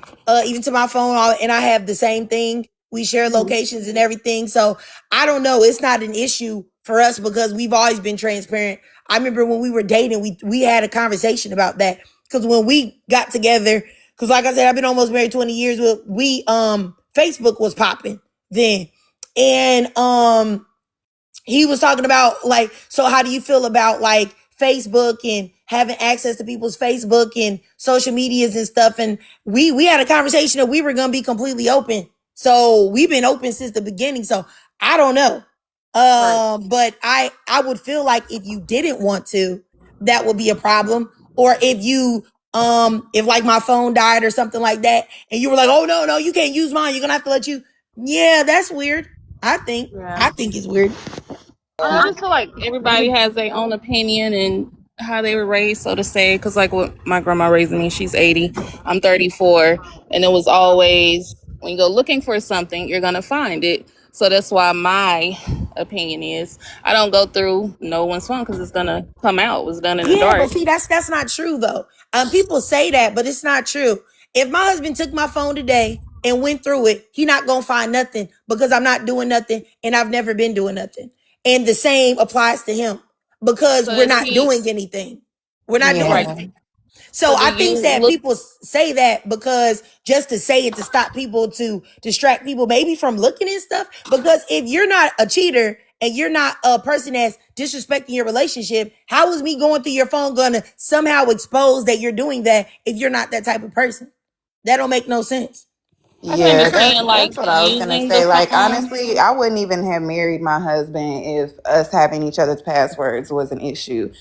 even to my phone, and I have the same thing. We share Mhm. locations and everything. So I don't know. It's not an issue for us because we've always been transparent. I remember when we were dating, we had a conversation about that. Because when we got together, because like I said, I've been almost married 20 years. We Facebook was popping then. And he was talking about like, so how do you feel about like Facebook and having access to people's Facebook and social medias and stuff? And we had a conversation that we were gonna be completely open. So we've been open since the beginning. So I don't know. Right. But I would feel like if you didn't want to, that would be a problem. Or if like my phone died or something like that, and you were like, oh no, you can't use mine. You're gonna have to let you. Yeah, that's weird. I think. Yeah. I think it's weird. I just feel like everybody has their own opinion, and how they were raised, so to say, because like what my grandma raised me, she's 80, I'm 34, and it was always when you go looking for something, you're gonna find it. So that's why my opinion is I don't go through no one's phone because it's gonna come out. It was done in the Yeah, but dark. see, that's not true though. People say that, but it's not true. If my husband took my phone today and went through it, he not gonna find nothing because I'm not doing nothing and I've never been doing nothing. And the same applies to him because So we're is not he doing anything. We're not doing right? Yeah. anything. So So do I you think that look? people say that because just to say it to stop people, to distract people maybe from looking at stuff. Because if you're not a cheater and you're not a person that's disrespecting your relationship, how is me going through your phone gonna somehow expose that you're doing that if you're not that type of person? That don't make no sense. I can Yeah, understand that's like what I was gonna using the say. Like phone. honestly, I wouldn't even have married my husband if us having each other's passwords was an issue.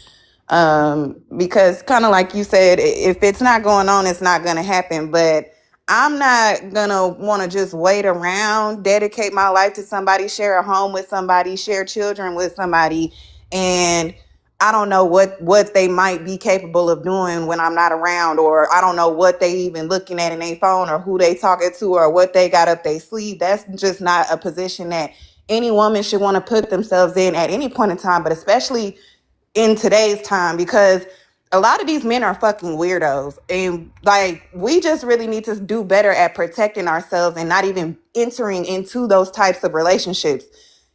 Because kind of like you said, if it's not going on, it's not going to happen. But I'm not going to want to just wait around, dedicate my life to somebody, share a home with somebody, share children with somebody, and I don't know what they might be capable of doing when I'm not around, or I don't know what they even looking at in their phone, or who they talking to, or what they got up their sleeve. That's just not a position that any woman should want to put themselves in at any point in time, but especially in today's time, because a lot of these men are fucking weirdos, and like we just really need to do better at protecting ourselves and not even entering into those types of relationships,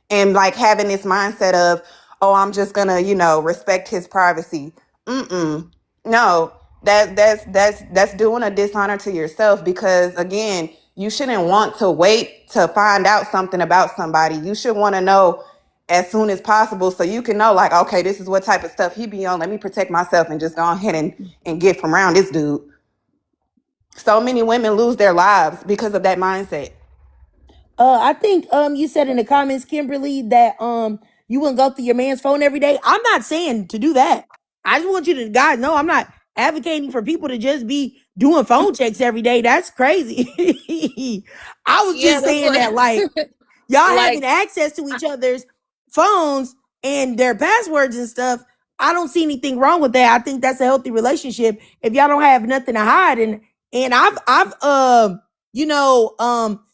and like having this mindset of, oh, I'm just gonna, respect his privacy. No, that's doing a dishonor to yourself, because again, you shouldn't want to wait to find out something about somebody. You should want to know as soon as possible, so you can know, like, okay, this is what type of stuff he be on. Let me protect myself and just go ahead and get from around this dude. So many women lose their lives because of that mindset. I think you said in the comments, Kimberly, that you wouldn't go through your man's phone every day. I'm not saying to do that. I just want you to guys know I'm not advocating for people to just be doing phone checks every day. That's crazy. I was Yeah, just that's saying that what. y'all Like having access to each other's phones and their passwords and stuff. I don't see anything wrong with that. I think that's a healthy relationship. If y'all don't have nothing to hide, and I've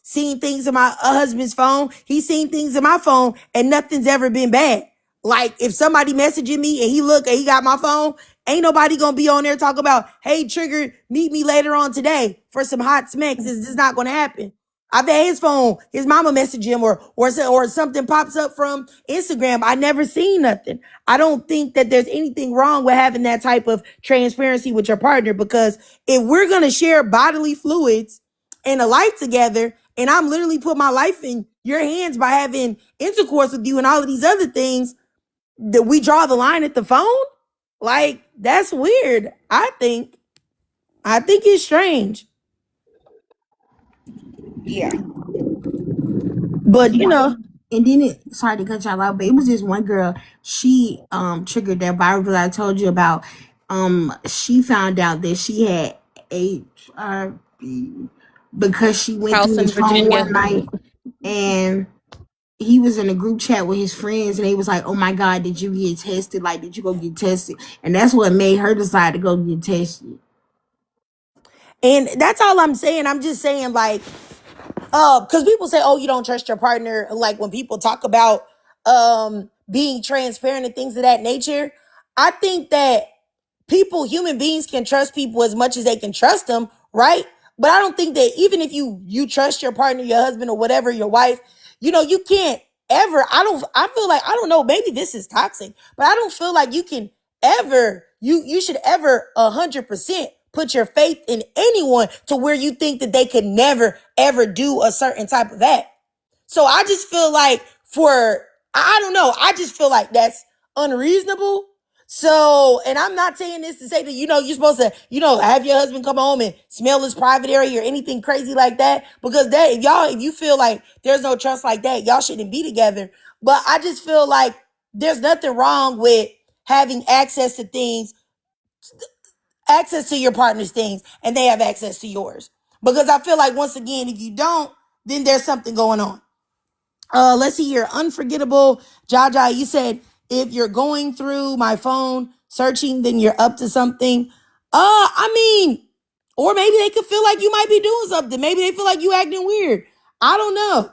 seen things in my husband's phone. He's seen things in my phone, and nothing's ever been bad. Like if somebody messaging me and he got my phone, ain't nobody gonna be on there talking about, hey, Trigger, meet me later on today for some hot smacks. It's just not gonna happen. I've had his phone, his mama message him, or something pops up from Instagram. I never seen nothing. I don't think that there's anything wrong with having that type of transparency with your partner, because if we're gonna share bodily fluids and a life together, and I'm literally put my life in your hands by having intercourse with you and all of these other things, that we draw the line at the phone? Like, that's weird. I think it's strange. Yeah. But And then sorry to cut y'all out, but it was this one girl, she triggered that viral that I told you about. She found out that she had HIV because she went house through in his phone Virginia. one night, and he was in a group chat with his friends, and they was like, oh my god, did you get tested? Like, did you go get tested? And that's what made her decide to go get tested. and that's all I'm saying. I'm just saying, like, because people say, oh, you don't trust your partner. Like when people talk about being transparent and things of that nature, I think that human beings can trust people as much as they can trust them, right? But I don't think that even if you trust your partner, your husband or whatever, your wife, you can't ever. I feel like, I don't know, maybe this is toxic, but I don't feel like you can ever, you should ever 100% put your faith in anyone to where you think that they could never ever do a certain type of act. So I just feel like I don't know, I just feel like that's unreasonable. So, and I'm not saying this to say that, you're supposed to, have your husband come home and smell his private area or anything crazy like that. Because if you feel like there's no trust like that, y'all shouldn't be together. But I just feel like there's nothing wrong with having access to your partner's things, and they have access to yours. Because I feel like, once again, if you don't, then there's something going on. Let's see here. Unforgettable. Jaja, you said, if you're going through my phone, searching, then you're up to something. I mean, or maybe they could feel like you might be doing something. Maybe they feel like you acting weird. I don't know.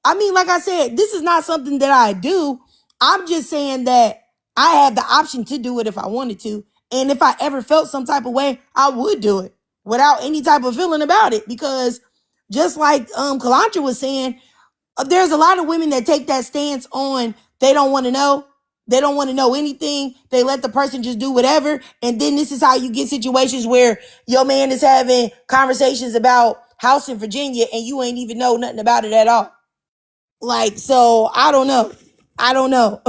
I mean, like I said, this is not something that I do. I'm just saying that I have the option to do it if I wanted to. And if I ever felt some type of way, I would do it without any type of feeling about it. Because just like Kalantra was saying, there's a lot of women that take that stance on they don't want to know. They don't want to know anything. They let the person just do whatever. And then this is how you get situations where your man is having conversations about house in Virginia and you ain't even know nothing about it at all. Like, so I don't know. I don't know.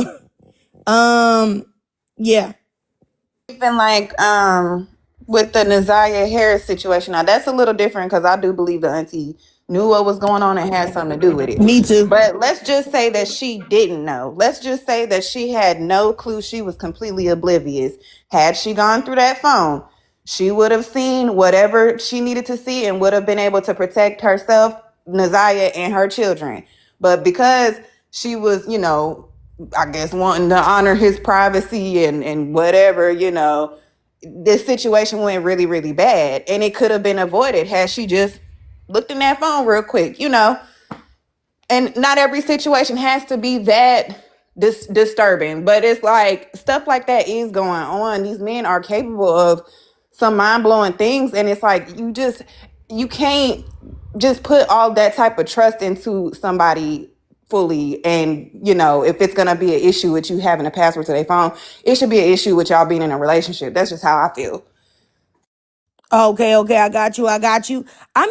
Yeah. Even like with the Nazaria Harris situation, now that's a little different because I do believe the auntie knew what was going on and had something to do with it. Me too. But let's just say that she didn't know. Let's just say that she had no clue. She was completely oblivious. Had she gone through that phone, she would have seen whatever she needed to see and would have been able to protect herself, Nazaria, and her children. But because she was, I guess wanting to honor his privacy and whatever, this situation went really, really bad. And it could have been avoided had she just looked in that phone real quick, And not every situation has to be that disturbing, but it's like stuff like that is going on. These men are capable of some mind-blowing things. And it's like, you can't just put all that type of trust into somebody fully. And if it's gonna be an issue with you having a password to their phone, it should be an issue with y'all being in a relationship. That's just how I feel. Okay, I got you. I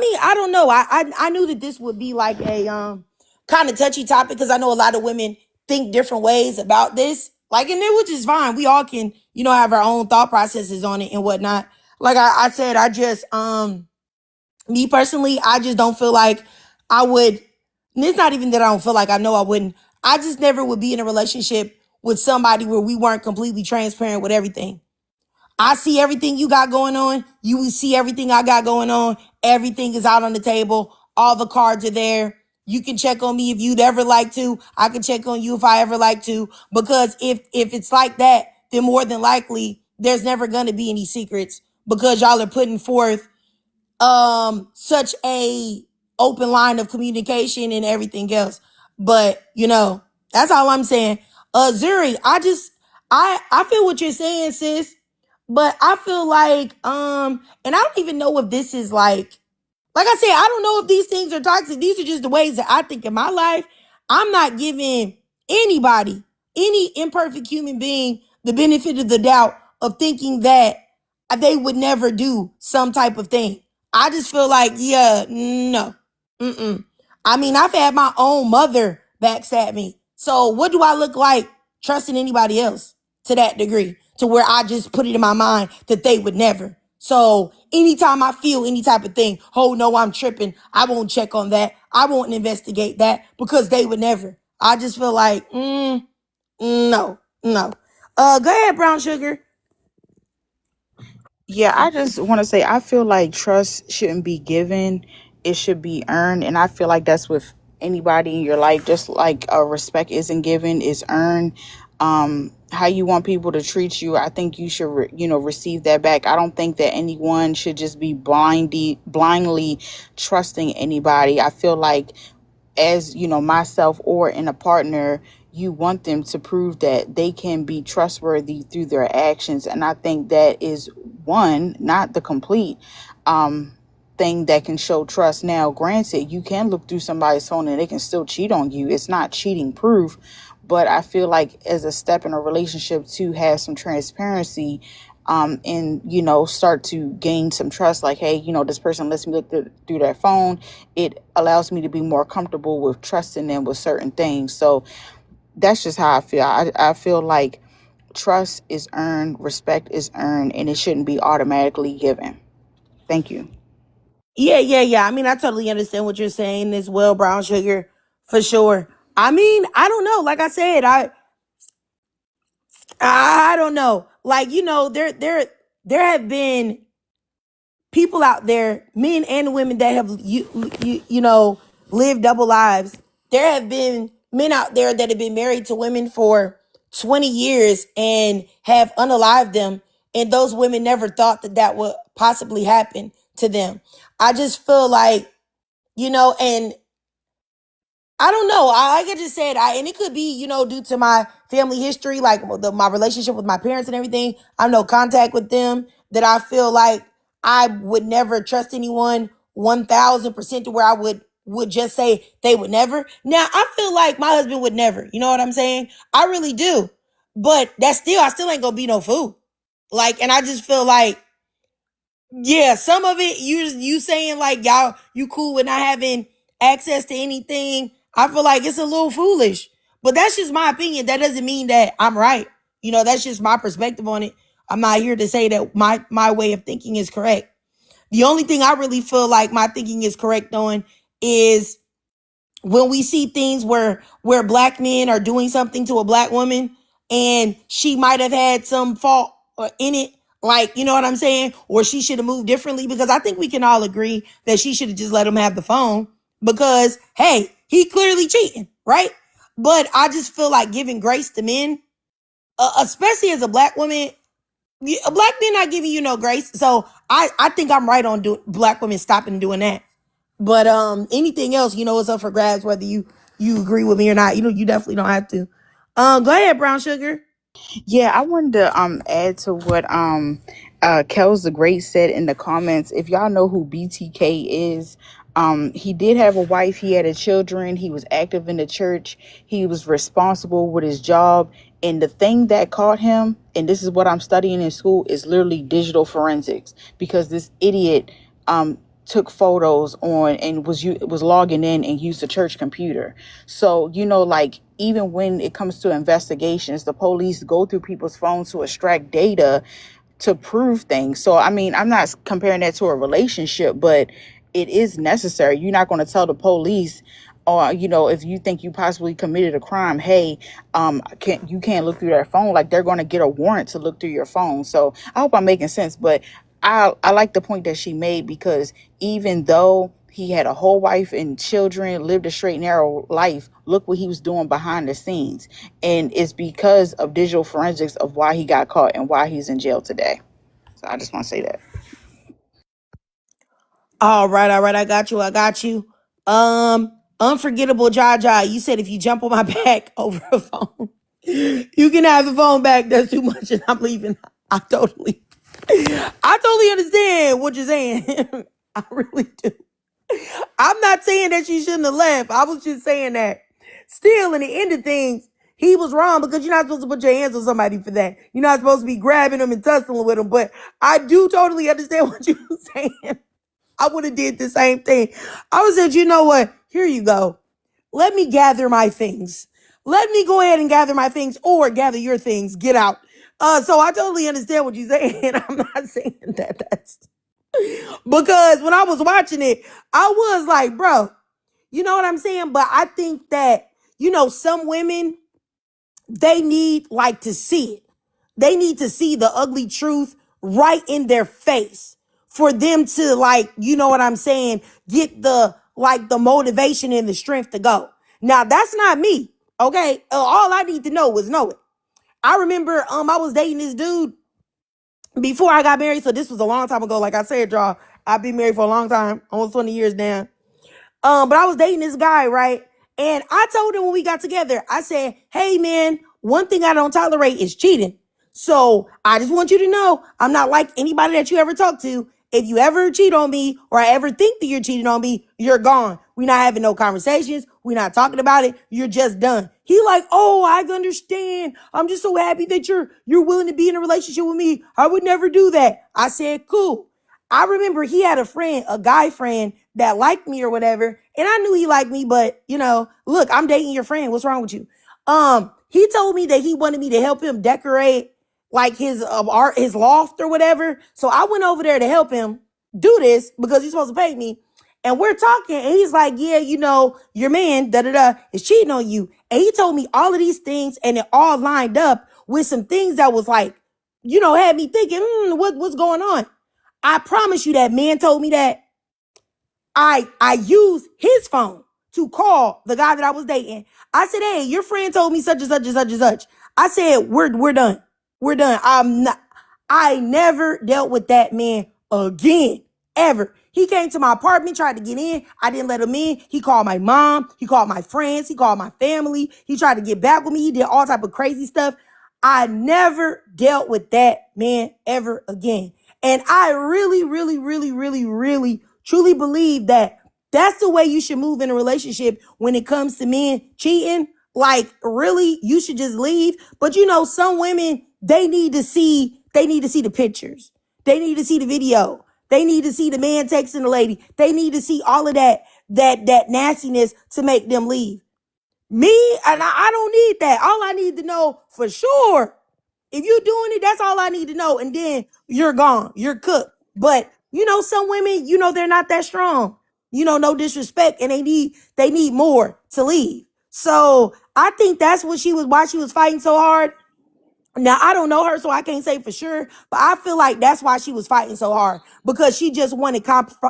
mean, I don't know. I knew that this would be like a kind of touchy topic because I know a lot of women think different ways about this. Like, and it which is fine. We all can, have our own thought processes on it and whatnot. Like I said, I just me personally, I just don't feel like I would. And it's not even that I don't feel like I know I wouldn't. I just never would be in a relationship with somebody where we weren't completely transparent with everything. I see everything you got going on. You will see everything I got going on. Everything is out on the table. All the cards are there. You can check on me if you'd ever like to. I can check on you if I ever like to. Because if it's like that, then more than likely there's never gonna be any secrets because y'all are putting forth such a open line of communication and everything else. But that's all I'm saying. Zuri, I feel what you're saying, sis. But I feel like, and I don't even know if this is like I said, I don't know if these things are toxic. These are just the ways that I think in my life. I'm not giving anybody, any imperfect human being, the benefit of the doubt of thinking that they would never do some type of thing. I just feel like, yeah, no. Mm-mm. I mean, I've had my own mother backstab me. So what do I look like trusting anybody else to that degree? To where I just put it in my mind that they would never. So anytime I feel any type of thing, oh no, I'm tripping. I won't check on that. I won't investigate that because they would never. I just feel like, no. Go ahead, Brown Sugar. Yeah, I just want to say I feel like trust shouldn't be given, it should be earned, and I feel like that's with anybody in your life. Just like respect isn't given, it's earned. How you want people to treat you, I think you should receive that back. I don't think that anyone should just be blindly trusting anybody. I feel like as myself or in a partner, you want them to prove that they can be trustworthy through their actions. And I think that is one, not the complete thing that can show trust. Now granted, you can look through somebody's phone and they can still cheat on you. It's not cheating proof, but I feel like as a step in a relationship to have some transparency, and start to gain some trust, like, hey, this person lets me look through their phone, it allows me to be more comfortable with trusting them with certain things. So that's just how I feel. I feel like trust is earned, respect is earned, and it shouldn't be automatically given. Thank you. Yeah. I mean, I totally understand what you're saying as well, Brown Sugar, for sure. I mean, I don't know. Like I said, I don't know. Like, there have been people out there, men and women that have lived double lives. There have been men out there that have been married to women for 20 years and have unalived them, and those women never thought that that would possibly happen to them. I just feel like, and I don't know. Like I just said, and it could be, due to my family history, like my relationship with my parents and everything. I have no contact with them, that I feel like I would never trust anyone 1000% to where I would just say they would never. Now, I feel like my husband would never. You know what I'm saying? I really do. But I still ain't gonna be no fool. Like, and I just feel like, yeah, some of it, you saying like, y'all, you cool with not having access to anything. I feel like it's a little foolish, but that's just my opinion. That doesn't mean that I'm right. That's just my perspective on it. I'm not here to say that my way of thinking is correct. The only thing I really feel like my thinking is correct on is when we see things where black men are doing something to a black woman and she might have had some fault in it, like, you know what I'm saying, or she should have moved differently, because I think we can all agree that she should have just let him have the phone, because hey, he clearly cheating, right? But I just feel like giving grace to men, especially as a black woman, a black men not giving you no grace. So I think I'm right on black women stopping doing that. But anything else, is up for grabs, whether you agree with me or not. You definitely don't have to. Go ahead, Brown Sugar. Yeah, I wanted to add to what Kels the Great said in the comments. If y'all know who BTK is, he did have a wife, he had children, he was active in the church, he was responsible with his job. And the thing that caught him, and this is what I'm studying in school, is literally digital forensics, because this idiot took photos on and was logging in and used the church computer. So, like, even when it comes to investigations, the police go through people's phones to extract data to prove things. So, I mean, I'm not comparing that to a relationship, but it is necessary. You're not going to tell the police, or, if you think you possibly committed a crime, hey, you can't look through their phone. Like, they're going to get a warrant to look through your phone. So I hope I'm making sense, but I like the point that she made, because even though he had a whole wife and children, lived a straight, narrow life, look what he was doing behind the scenes. And it's because of digital forensics of why he got caught and why he's in jail today. So I just want to say that. All right. I got you. Unforgettable Jaja, you said if you jump on my back over a phone, you can have the phone back. That's too much, and I'm leaving. I totally understand what you're saying. I really do. I'm not saying that she shouldn't have left. I was just saying that still, in the end of things, he was wrong, because you're not supposed to put your hands on somebody for that. You're not supposed to be grabbing them and tussling with them. But I do totally understand what you're saying. I would have did the same thing. I would have said, you know what? Here you go. Let me gather my things. Let me go ahead and gather my things, or gather your things. Get out. So I totally understand what you're saying. I'm not saying that's because when I was watching it, I was like, bro, you know what I'm saying? But I think that, some women, they need like to see it. They need to see the ugly truth right in their face for them to, like, you know what I'm saying, get the motivation and the strength to go. Now, that's not me. Okay. All I need to know is know it. I remember I was dating this dude before I got married. So this was a long time ago. Like I said, y'all, I've been married for a long time, almost 20 years now. But I was dating this guy, right? And I told him when we got together, I said, hey man, one thing I don't tolerate is cheating. So I just want you to know, I'm not like anybody that you ever talk to. If you ever cheat on me, or I ever think that you're cheating on me, you're gone. We're not having no conversations. We're not talking about it. You're just done. He like, oh, I understand. I'm just so happy that you're willing to be in a relationship with me. I would never do that. I said, cool. I remember he had a guy friend that liked me or whatever, and I knew he liked me, but look, I'm dating your friend. What's wrong with you? He told me that he wanted me to help him decorate like his his loft or whatever. So I went over there to help him do this because he's supposed to pay me. And we're talking, and he's like, yeah, your man, is cheating on you. And he told me all of these things, and it all lined up with some things that was like, had me thinking, what's going on? I promise you that man told me that I used his phone to call the guy that I was dating. I said, hey, your friend told me such and such and such and such. I said, we're done. We're done. I never dealt with that man again, ever. He came to my apartment, tried to get in. I didn't let him in. He called my mom. He called my friends. He called my family. He tried to get back with me. He did all type of crazy stuff. I never dealt with that man ever again. And I really, really, really, really, really, truly believe that that's the way you should move in a relationship when it comes to men cheating. Like, really, you should just leave. But you know, some women, they need to see the pictures. They need to see the video. They need to see the man texting the lady. They need to see all of that nastiness to make them leave. Me, and I don't need that. All I need to know for sure, if you're doing it, that's all I need to know. And then you're gone. You're cooked. But you know, some women, you know, they're not that strong. You know, no disrespect, and they need more to leave. So I think that's why she was fighting so hard. Now, I don't know her, so I can't say for sure, but I feel like that's why she was fighting so hard, because she just wanted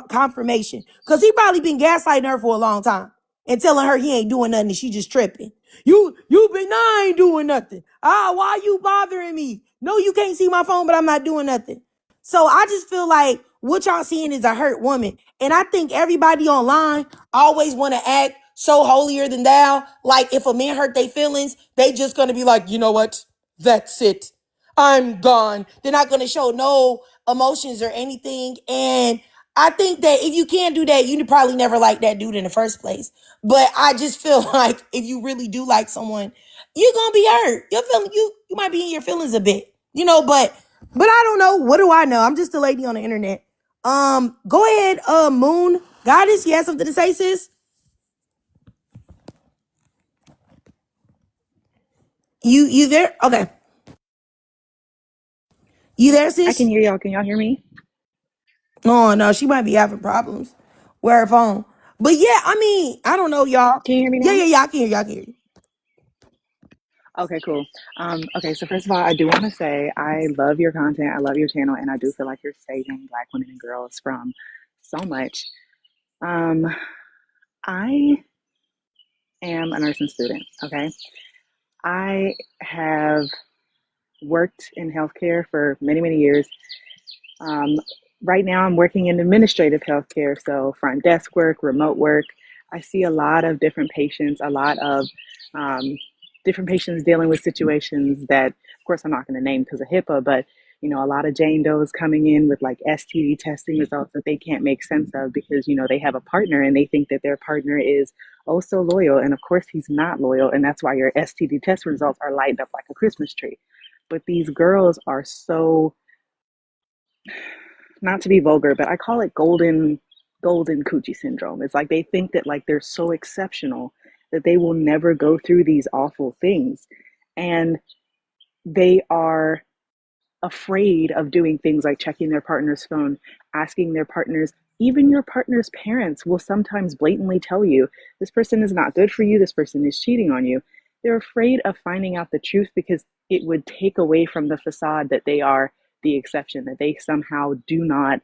confirmation. Because he probably been gaslighting her for a long time and telling her he ain't doing nothing and she just tripping. I ain't doing nothing. Why you bothering me? No, you can't see my phone, but I'm not doing nothing. So I just feel like what y'all seeing is a hurt woman. And I think everybody online always want to act so holier than thou. Like if a man hurt their feelings, they just going to be like, you know what? That's it. I'm gone. They're not going to show no emotions or anything. And I think that if you can't do that, you probably never liked that dude in the first place. But I just feel like if you really do like someone, you're going to be hurt. You might be in your feelings a bit, you know, but I don't know. What do I know? I'm just a lady on the internet. Go ahead, Moon Goddess. You have something to say, sis? You there? Okay. You there, I can sis? hear y'all. Can y'all hear me? Oh no, she might be having problems with her phone. But yeah, I mean, I don't know, y'all. Can you hear me Yeah, now? yeah, yeah. I can hear you. I can hear you. Okay, cool. Okay, so first of all, I do want to say I love your content. I love your channel, and I do feel like you're saving Black women and girls from so much. Um, I am a nursing student. Okay, I have worked in healthcare for many, many years. Um, right now, I'm working in administrative healthcare, so front desk work, remote work. I see a lot of different patients, a lot of different patients dealing with situations that, of course, I'm not going to name because of HIPAA, but you know, a lot of Jane Does coming in with like STD testing results that they can't make sense of because you know they have a partner and they think that their partner is oh so loyal, and of course he's not loyal, and that's why your STD test results are lighted up like a Christmas tree. But these girls are so, not to be vulgar, but I call it golden coochie syndrome. It's like they think that like they're so exceptional that they will never go through these awful things. And they are afraid of doing things like checking their partner's phone, asking their partners. Even your partner's parents will sometimes blatantly tell you, this person is not good for you, this person is cheating on you. They're afraid of finding out the truth because it would take away from the facade that they are the exception, that they somehow do not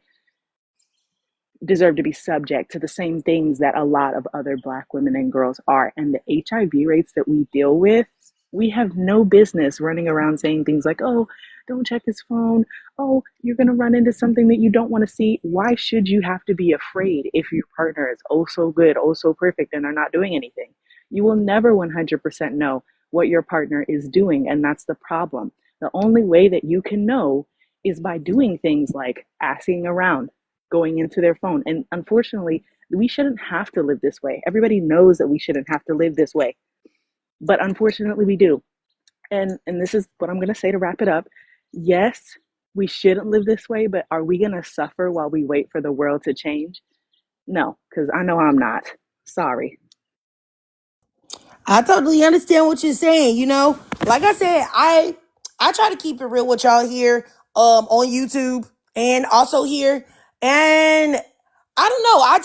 deserve to be subject to the same things that a lot of other Black women and girls are. And the HIV rates that we deal with, we have no business running around saying things like, oh, don't check his phone. Oh, you're going to run into something that you don't want to see. Why should you have to be afraid if your partner is oh so good, oh so perfect, and are not doing anything? You will never 100% know what your partner is doing. And that's the problem. The only way that you can know is by doing things like asking around, going into their phone. And unfortunately, we shouldn't have to live this way. Everybody knows that we shouldn't have to live this way. But unfortunately, we do. And this is what I'm going to say to wrap it up. Yes, we shouldn't live this way, but are we going to suffer while we wait for the world to change? No, because I know I'm not. Sorry. I totally understand what you're saying. You know, like I said, I try to keep it real with y'all here, on YouTube and also here. And I don't know. I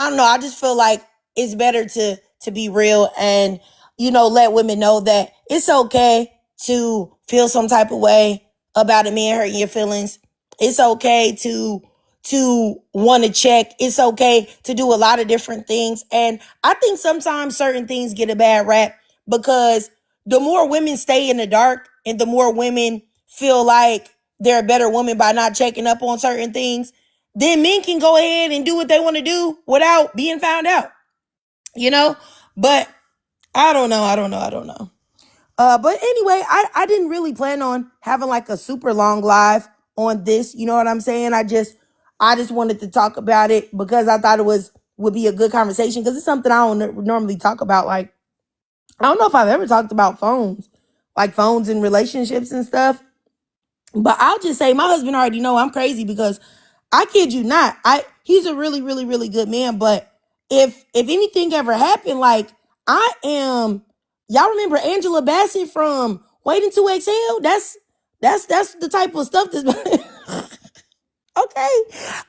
don't know. I just feel like it's better to be real and, you know, let women know that it's okay to feel some type of way about a man hurting your feelings. It's okay to want to check. It's okay to do a lot of different things. And I think sometimes certain things get a bad rap because the more women stay in the dark and the more women feel like they're a better woman by not checking up on certain things, then men can go ahead and do what they want to do without being found out, you know? But I don't know. But anyway, I didn't really plan on having like a super long live on this. You know what I'm saying? I just wanted to talk about it because I thought would be a good conversation because it's something I don't normally talk about. Like, I don't know if I've ever talked about phones, like phones and relationships and stuff. But I'll just say my husband already know I'm crazy because I kid you not. He's a really, really, really good man. But if anything ever happened, like I am, y'all remember Angela Bassett from Waiting to Exhale? That's the type of stuff that's okay.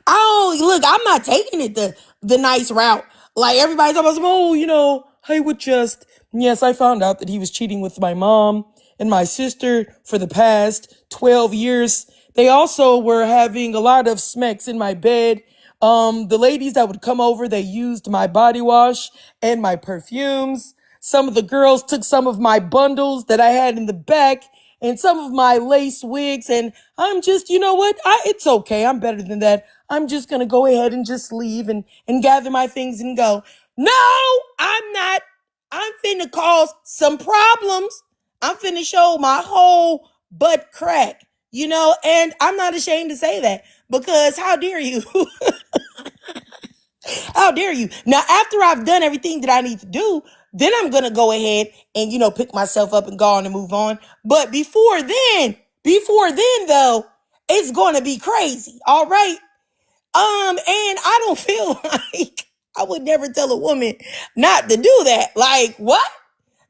Oh, look, I'm not taking it the nice route. Like everybody's talking about, I would just, yes, I found out that he was cheating with my mom and my sister for the past 12 years. They also were having a lot of smecks in my bed. The ladies that would come over, they used my body wash and my perfumes. Some of the girls took some of my bundles that I had in the back and some of my lace wigs. And I'm just, you know what? It's okay. I'm better than that. I'm just going to go ahead and just leave and gather my things and go. No, I'm not. I'm finna cause some problems. I'm finna show my whole butt crack, and I'm not ashamed to say that because how dare you? How dare you? Now, after I've done everything that I need to do, then I'm going to go ahead and, pick myself up and go on and move on. But before then though, it's going to be crazy. All right. And I don't feel like I would never tell a woman not to do that. Like, what?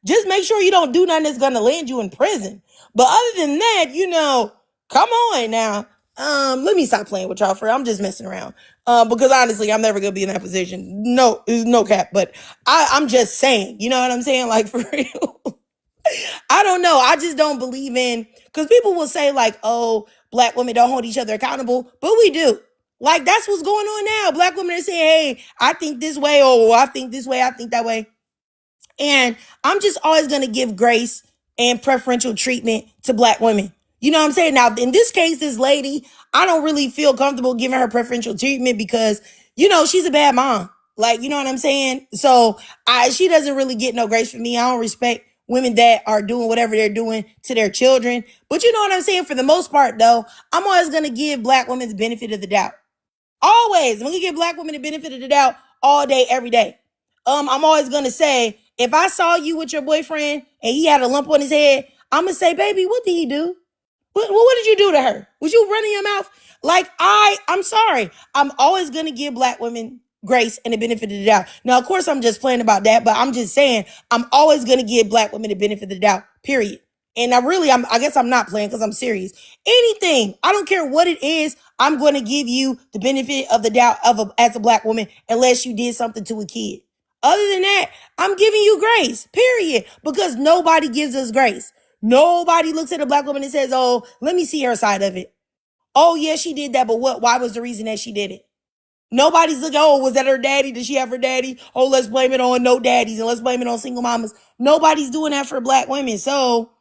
Just make sure you don't do nothing that's going to land you in prison. But other than that, come on now. Let me stop playing with y'all for I'm just messing around. Because honestly, I'm never gonna be in that position. No, no cap. But I'm just saying, you know what I'm saying? Like for real. I don't know. I just don't believe in because people will say, like, oh, black women don't hold each other accountable, but we do. Like, that's what's going on now. Black women are saying, hey, I think this way, or I think this way, I think that way. And I'm just always going to give grace and preferential treatment to black women. You know what I'm saying? Now, in this case, this lady, I don't really feel comfortable giving her preferential treatment because, she's a bad mom. Like, you know what I'm saying? So she doesn't really get no grace from me. I don't respect women that are doing whatever they're doing to their children. But you know what I'm saying? For the most part, though, I'm always going to give black women the benefit of the doubt. Always. I'm going to give black women the benefit of the doubt all day, every day. I'm always going to say, if I saw you with your boyfriend and he had a lump on his head, I'm going to say, baby, what did he do? What did you do to her? Was you running your mouth? Like, I'm sorry. I'm always going to give black women grace and the benefit of the doubt. Now, of course, I'm just playing about that, but I'm just saying I'm always going to give black women the benefit of the doubt, period. And I guess I'm not playing because I'm serious. Anything, I don't care what it is, I'm going to give you the benefit of the doubt as a black woman unless you did something to a kid. Other than that, I'm giving you grace, period, because nobody gives us grace. Nobody looks at a black woman and says, oh, let me see her side of it. Oh, yeah, she did that, but why was the reason that she did it? Nobody's looking, oh, was that her daddy? Did she have her daddy? Oh, let's blame it on no daddies and let's blame it on single mamas. Nobody's doing that for black women. So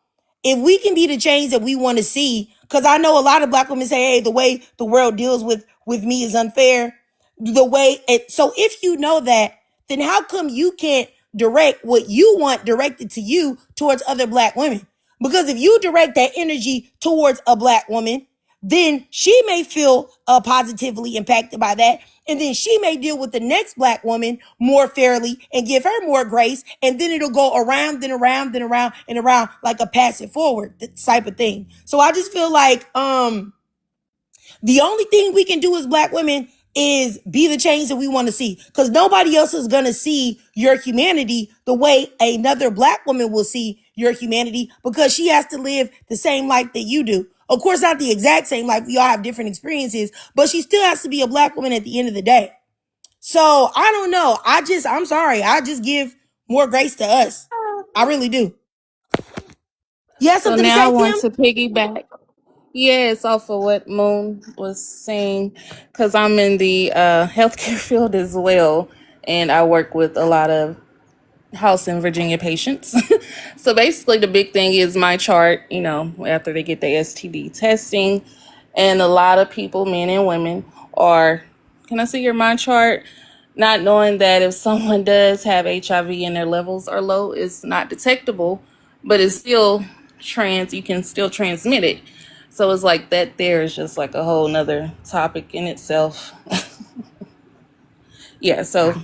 if we can be the change that we want to see, because I know a lot of black women say, hey, the way the world deals with me is unfair. So if you know that, then how come you can't direct what you want directed to you towards other black women? Because if you direct that energy towards a black woman, then she may feel positively impacted by that. And then she may deal with the next black woman more fairly and give her more grace. And then it'll go around and around and around and around like a pass it forward type of thing. So I just feel like the only thing we can do as black women is be the change that we want to see, because nobody else is going to see your humanity the way another black woman will see your humanity, because she has to live the same life that you do. Of course, not the exact same life. We all have different experiences, but she still has to be a black woman at the end of the day. So I don't know. I'm sorry. I just give more grace to us. I really do. You have So something to now I say, want Kim? to piggyback. Yeah, it's off of what Moon was saying, because I'm in the healthcare field as well, and I work with a lot of House in Virginia patients. So basically, the big thing is my chart, after they get the STD testing. And a lot of people, men and women, are, can I see your my chart? Not knowing that if someone does have HIV and their levels are low, it's not detectable, but it's still you can still transmit it. So it's like that there is just like a whole nother topic in itself. Yeah, so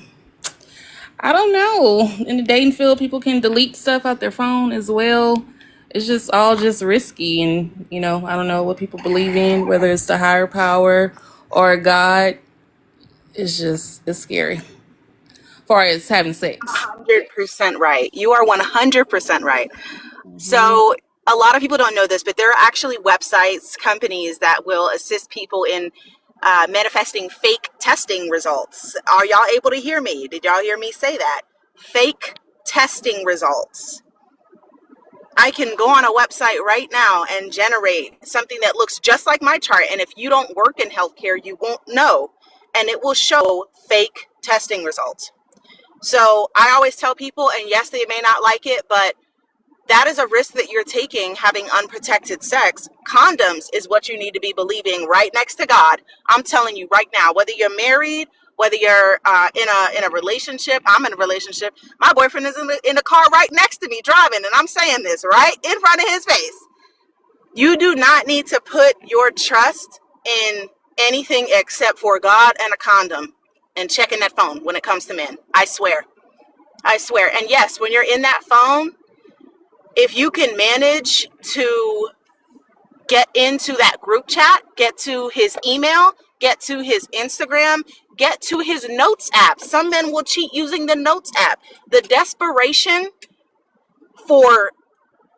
I don't know. In the dating field, people can delete stuff out their phone as well. It's just all just risky, and I don't know what people believe in, whether it's the higher power or God. It's scary. As far as having sex. 100% right. You are 100% right. Hmm. So a lot of people don't know this, but there are actually websites, companies that will assist people in manifesting fake testing results. Are y'all able to hear me? Did y'all hear me say that? Fake testing results. I can go on a website right now and generate something that looks just like my chart. And if you don't work in healthcare, you won't know. And it will show fake testing results. So I always tell people, and yes, they may not like it, but that is a risk that you're taking having unprotected sex. Condoms is what you need to be believing right next to God. I'm telling you right now, whether you're married, whether you're in a relationship, I'm in a relationship. My boyfriend is in the car right next to me driving, and I'm saying this right in front of his face. You do not need to put your trust in anything except for God and a condom and checking that phone when it comes to men. I swear. I swear. And yes, when you're in that phone, if you can manage to get into that group chat, get to his email, get to his Instagram, get to his notes app. Some men will cheat using the notes app. The desperation for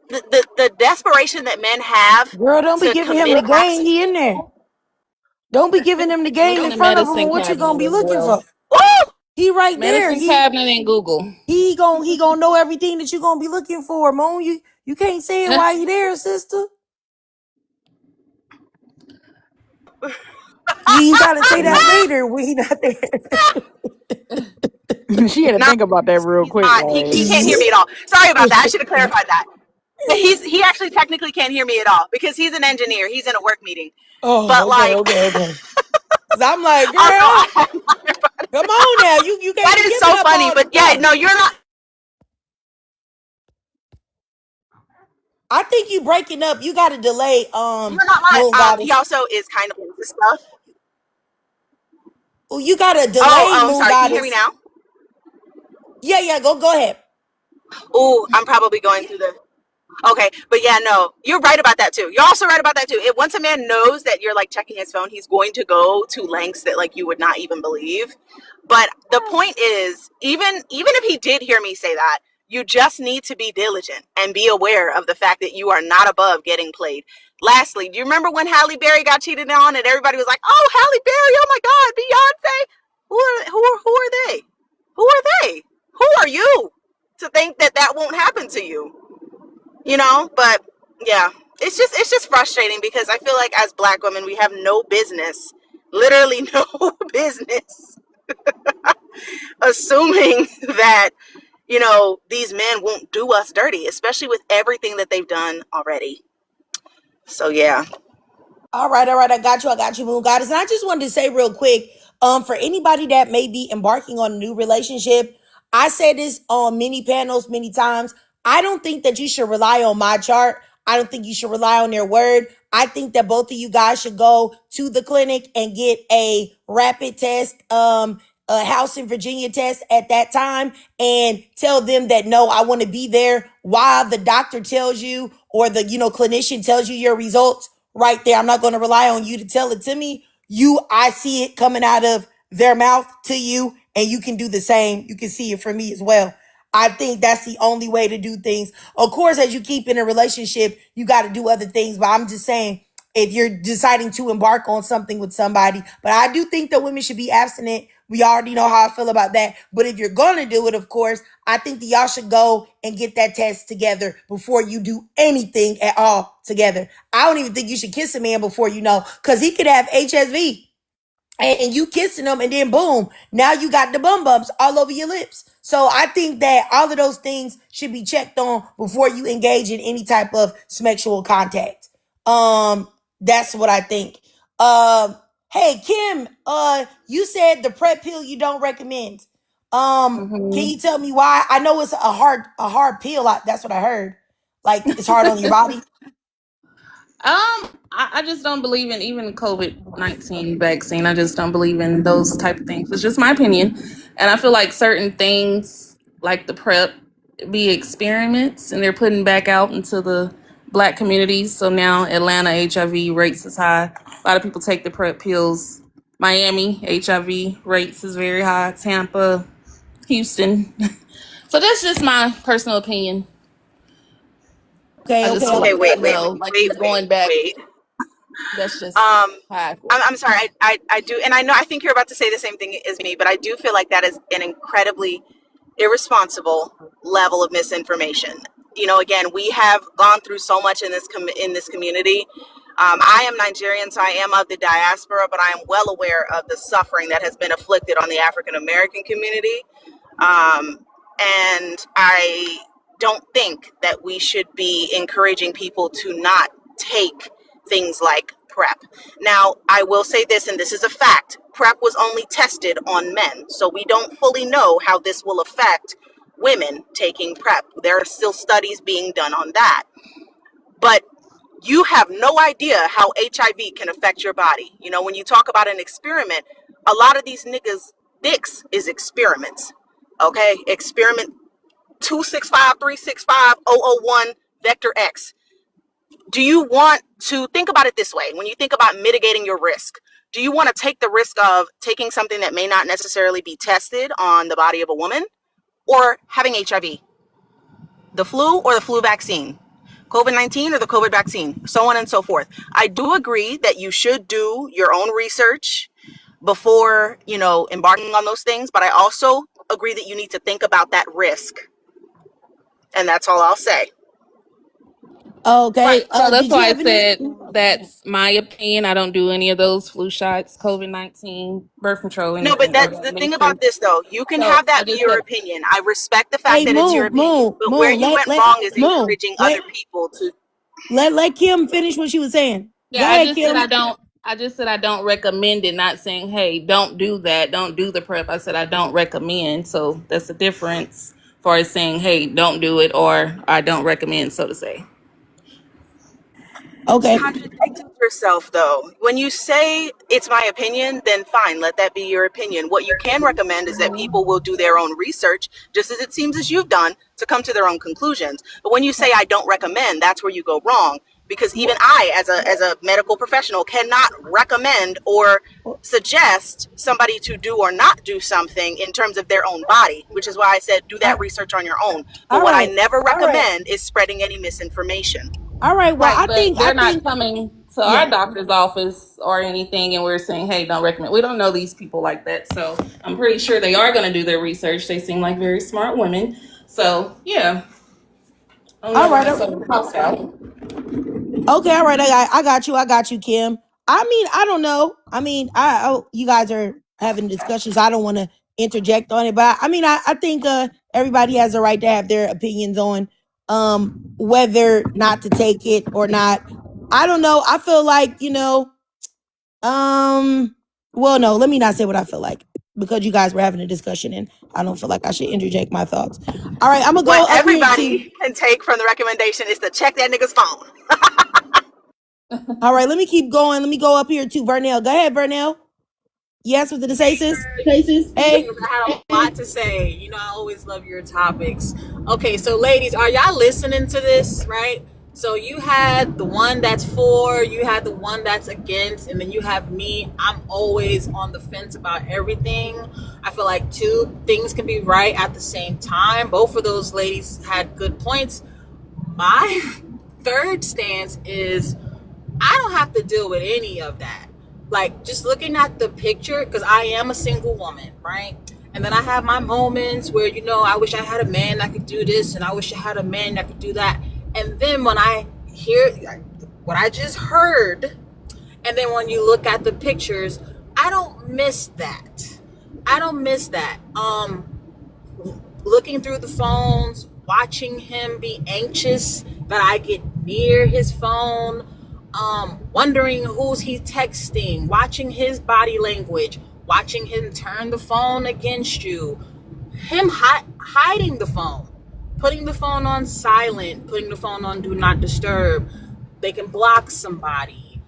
the desperation that men have Girl, don't be to giving him commit the acts. game. He in there. Don't be giving him the game Look in in the front of him. medicine And what you gonna cabinet be as looking well. for? Woo! He right there. Medicine cabinet and Google. He gonna know everything that you gonna be looking for, Moon. You can't say it while he there, sister. You gotta say that later when he not there. She had to No, think about that real he's quick. not. He can't hear me at all. Sorry about that. I should have clarified that. But he actually technically can't hear me at all because he's an engineer. He's in a work meeting. But Oh, okay, like okay. Cause I'm like, also girl, come on now. You can't that be is giving so up funny. all the But yeah, stuff. no, you're not. I think you breaking up. You gotta delay You're not lying. Moon He Goddess. also is kind of into stuff. Oh, you gotta Oh, delay I'm Moon sorry. Can you hear me Goddess. now? Yeah, go ahead. Oh, I'm probably going through the. Okay, but yeah, no, you're right about that too. You're also right about that too. If once a man knows that you're like checking his phone, he's going to go to lengths that like you would not even believe. But the point is, even if he did hear me say that, you just need to be diligent and be aware of the fact that you are not above getting played. Lastly, do you remember when Halle Berry got cheated on and everybody was like, "Oh, Halle Berry! Oh my God, Beyonce! Who are they? Who are they? Who are you to think that that won't happen to you?" But yeah, it's just frustrating because I feel like as Black women we have no business, literally no business, assuming that these men won't do us dirty, especially with everything that they've done already. So yeah. All right. I got you, Moon Goddess. And I just wanted to say real quick, for anybody that may be embarking on a new relationship, I said this on many panels many times. I don't think that you should rely on my chart. I don't think you should rely on their word. I think that both of you guys should go to the clinic and get a rapid test, a house in Virginia test at that time, and tell them that no, I want to be there while the doctor tells you, or the clinician tells you your results right there. I'm not going to rely on you to tell it to me. I see it coming out of their mouth to you, and you can do the same. You can see it from me as well. I think that's the only way to do things. Of course, as you keep in a relationship, you got to do other things, but I'm just saying, if you're deciding to embark on something with somebody, but I do think that women should be abstinent We already know how I feel about that. But if you're going to do it, of course, I think that y'all should go and get that test together before you do anything at all together. I don't even think you should kiss a man before you know, because he could have HSV. And you kissing them, and then boom, now you got the bum bumps all over your lips. So I think that all of those things should be checked on before you engage in any type of sexual contact. That's what I think. Hey Kim, you said the PrEP pill you don't recommend. Can you tell me why? I know it's a hard pill. That's what I heard. Like it's hard on your body. I just don't believe in even COVID-19 vaccine. I just don't believe in those type of things. It's just my opinion, and I feel like certain things, like the PrEP, be experiments, and they're putting back out into the Black communities. So now Atlanta HIV rates is high. A lot of people take the PrEP pills. Miami HIV rates is very high. Tampa, Houston. So that's just my personal opinion. Okay, I just feel Okay, like, wait, you wait, know, like wait, it's wait, going back. wait. That's just Um, how I feel. I'm sorry. I do, and I know I think you're about to say the same thing as me, but I do feel like that is an incredibly irresponsible level of misinformation. You know, again, we have gone through so much in this community. I am Nigerian, so I am of the diaspora, but I am well aware of the suffering that has been afflicted on the African American community. And I don't think that we should be encouraging people to not take things like PrEP. Now, I will say this, and this is a fact: PrEP was only tested on men, so we don't fully know how this will affect women taking PrEP. There are still studies being done on that. But you have no idea how HIV can affect your body. You know, when you talk about an experiment, a lot of these niggas' dicks is experiments. Okay? Experiment 265365001 vector X. Do you want to think about it this way? When you think about mitigating your risk, do you want to take the risk of taking something that may not necessarily be tested on the body of a woman, or having HIV, the flu or the flu vaccine, COVID-19 or the COVID vaccine, so on and so forth? I do agree that you should do your own research before, you know, embarking on those things, but I also agree that you need to think about that risk. And that's all I'll say. Okay. Right. So that's Did you why I have any? said that's my opinion. I don't do any of those flu shots, COVID-19, birth control, No, but anything of that's that the thing nature. about this, though. You can So have I that be just your said, opinion. I respect the fact Hey, that it's your Moon, opinion. Moon, But where Moon. you Let went let wrong is Moon. encouraging other Let people to. let Kim finish what she was saying. Go yeah, I ahead, just said Kim. I don't. I just said I don't recommend it. Not saying, hey, don't do that. Don't do the PrEP. I said I don't recommend. So that's the difference. As far as saying, hey, don't do it, or I don't recommend, so to say. Okay. Contradicting yourself, though. When you say it's my opinion, then fine, let that be your opinion. What you can recommend is that people will do their own research, just as it seems as you've done, to come to their own conclusions. But when you say I don't recommend, that's where you go wrong, because even I, as a medical professional, cannot recommend or suggest somebody to do or not do something in terms of their own body, which is why I said do that All research on your own. But all what I right. never recommend is spreading any misinformation. All right. Well, Right, I but think they're not coming to our yeah. doctor's office or anything, and we're saying, hey, don't recommend. We don't know these people like that. So I'm pretty sure they are going to do their research. They seem like very smart women. So, yeah, I'm All never right. necessarily hostile. Okay. All right. I got you, Kim. I mean, I don't know. I mean, you guys are having discussions. I don't want to interject on it, but I mean, I think everybody has a right to have their opinions on whether not to take it or not. I don't know. I feel like, well, no, let me not say what I feel like, because you guys were having a discussion and I don't feel like I should interject my thoughts. All right, I'm gonna What go up here to. everybody can take from the recommendation is to check that nigga's phone. All right, let me keep going. Let me go up here to Vernell. Go ahead, Vernell. Yes, what did it say, sis? Hey. I had a lot to say. You know, I always love your topics. Okay, so ladies, are y'all listening to this, right? So you had the one that's for, you had the one that's against, and then you have me. I'm always on the fence about everything. I feel like two things can be right at the same time. Both of those ladies had good points. My third stance is I don't have to deal with any of that. like just looking at the picture, because I am a single woman, right? And then I have my moments where, I wish I had a man that could do this, and I wish I had a man that could do that. And then when I hear what I just heard, and then when you look at the pictures, I don't miss that. I don't miss that. Looking through the phones, watching him be anxious that I get near his phone, wondering who's he texting, watching his body language, watching him turn the phone against you, him hiding the phone, putting the phone on silent, putting the phone on do not disturb. They can block somebody.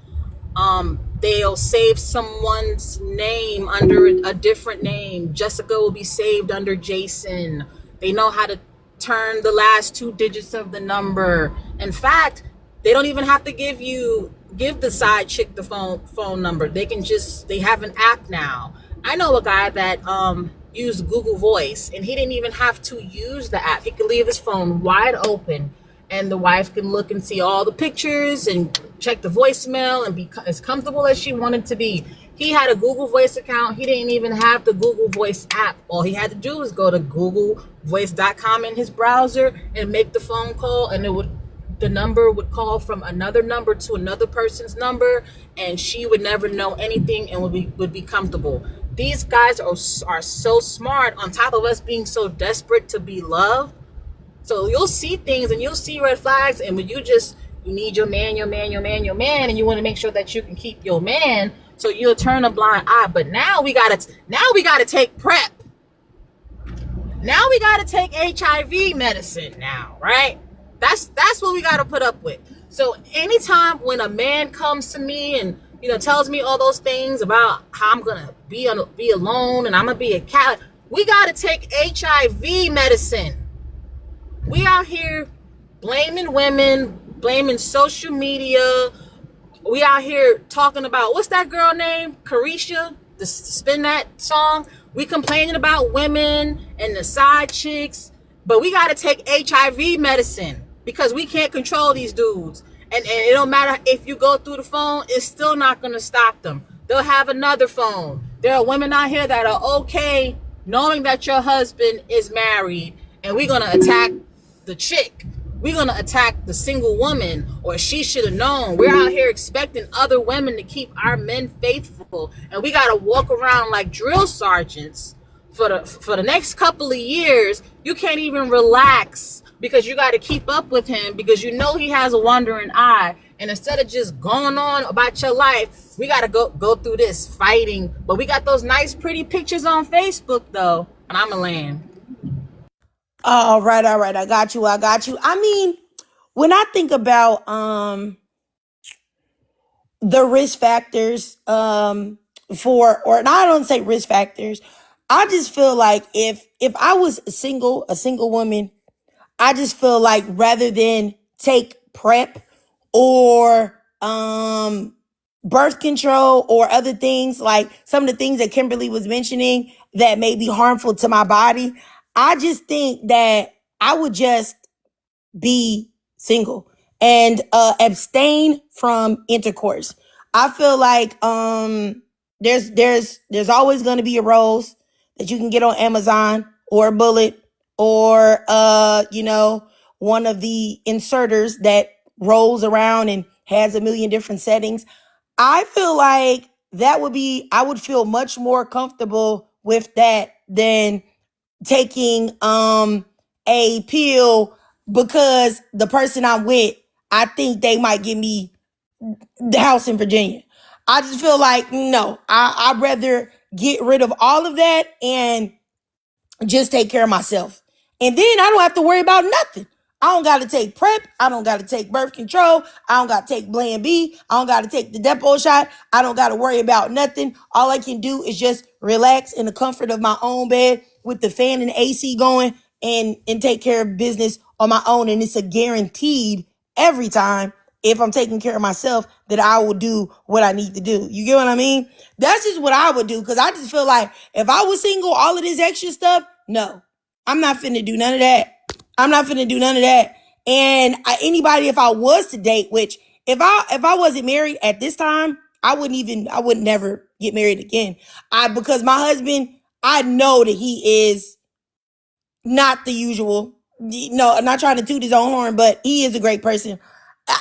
They'll save someone's name under a different name. Jessica will be saved under Jason. They know how to turn the last 2 digits of the number. In fact, they don't even have to give the side chick the phone number. They have an app now. I know a guy that used Google Voice, and he didn't even have to use the app. He could leave his phone wide open, and the wife can look and see all the pictures and check the voicemail and be as comfortable as she wanted to be. He had a Google Voice account. He didn't even have the Google Voice app. All he had to do was go to googlevoice.com in his browser and make the phone call, and the number would call from another number to another person's number, and she would never know anything and would be comfortable. These guys are so smart, on top of us being so desperate to be loved. So you'll see things and you'll see red flags, and when you need your man, and you want to make sure that you can keep your man, so you'll turn a blind eye. But now we gotta take PrEP. Now we gotta take HIV medicine now, right? That's what we gotta put up with. So anytime when a man comes to me and tells me all those things about how I'm gonna be alone and I'm gonna be a cat, we gotta take HIV medicine. We out here blaming women, blaming social media. We out here talking about, what's that girl name? Carisha, the Spin That song. We complaining about women and the side chicks, but we got to take HIV medicine because we can't control these dudes. And it don't matter if you go through the phone, it's still not going to stop them. They'll have another phone. There are women out here that are okay knowing that your husband is married, and we're going to attack the chick. We're going to attack the single woman, or she should have known. We're out here expecting other women to keep our men faithful, and we got to walk around like drill sergeants for the next couple of years. You can't even relax because you got to keep up with him because he has a wandering eye. And instead of just going on about your life, we got to go through this fighting. But we got those nice, pretty pictures on Facebook, though. And I'm a land. All right. I got you. I mean, when I think about the risk factors and I don't say risk factors, I just feel like if I was a single woman, I just feel like rather than take PrEP or birth control or other things, like some of the things that Kimberly was mentioning that may be harmful to my body, I just think that I would just be single and abstain from intercourse. I feel like there's always going to be a rose that you can get on Amazon or a bullet or one of the inserters that rolls around and has a million different settings. I feel like I would feel much more comfortable with that than taking a pill because the person I'm with, I think they might give me the house in Virginia. I just feel like, no, I'd rather get rid of all of that and just take care of myself. And then I don't have to worry about nothing. I don't got to take PrEP. I don't got to take birth control. I don't got to take Plan B. I don't got to take the depot shot. I don't got to worry about nothing. All I can do is just relax in the comfort of my own bed with the fan and the AC going and take care of business on my own. And it's a guaranteed every time, if I'm taking care of myself, that I will do what I need to do. You get what I mean? That's just what I would do. Because I just feel like if I was single, all of this extra stuff, no, I'm not finna do none of that. And anybody, if I was to date, which if I wasn't married at this time, I would never get married again. Because my husband, I know that he is not the usual. No, I'm not trying to toot his own horn, but he is a great person.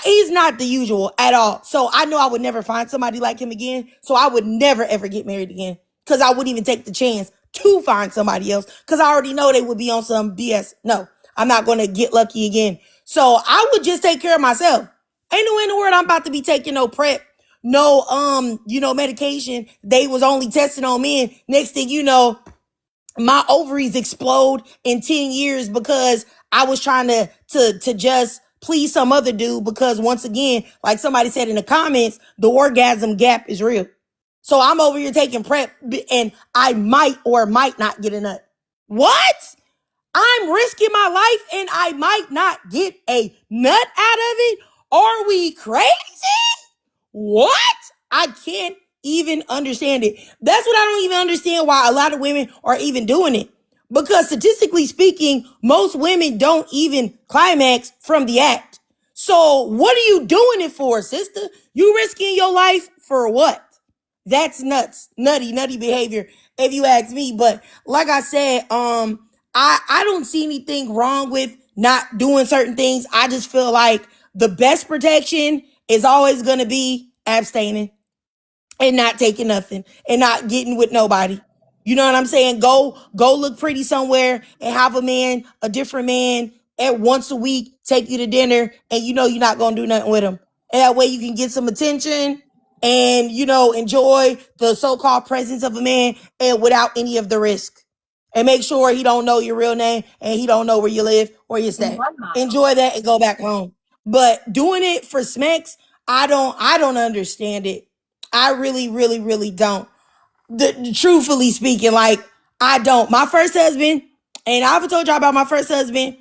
He's not the usual at all. So I know I would never find somebody like him again. So I would never ever get married again because I wouldn't even take the chance to find somebody else because I already know they would be on some BS. No, I'm not going to get lucky again. So I would just take care of myself. Ain't no way in the world I'm about to be taking no prep, no, medication. They was only testing on men. Next thing you know, my ovaries explode in 10 years because I was trying to just please some other dude because once again, like somebody said in the comments, the orgasm gap is real. So I'm over here taking prep and I might or might not get a nut. What? I'm risking my life and I might not get a nut out of it? Are we crazy? What? I can't even understand it. That's what I don't even understand why a lot of women are even doing it. Because statistically speaking, most women don't even climax from the act. So what are you doing it for, sister? You risking your life for what? That's nuts. Nutty behavior, if you ask me. But like I said, I don't see anything wrong with not doing certain things. I just feel like the best protection is always going to be abstaining and not taking nothing and not getting with nobody. You know what I'm saying? Go look pretty somewhere and have a different man at once a week, take you to dinner, and you know you're not gonna do nothing with him. And that way you can get some attention and enjoy the so-called presence of a man and without any of the risk. And make sure he don't know your real name and he don't know where you live or you stay. Enjoy that and go back home. But doing it for smacks, I don't understand it. I really, really, really don't. Truthfully speaking, like I don't. My first husband, and I've told y'all about my first husband.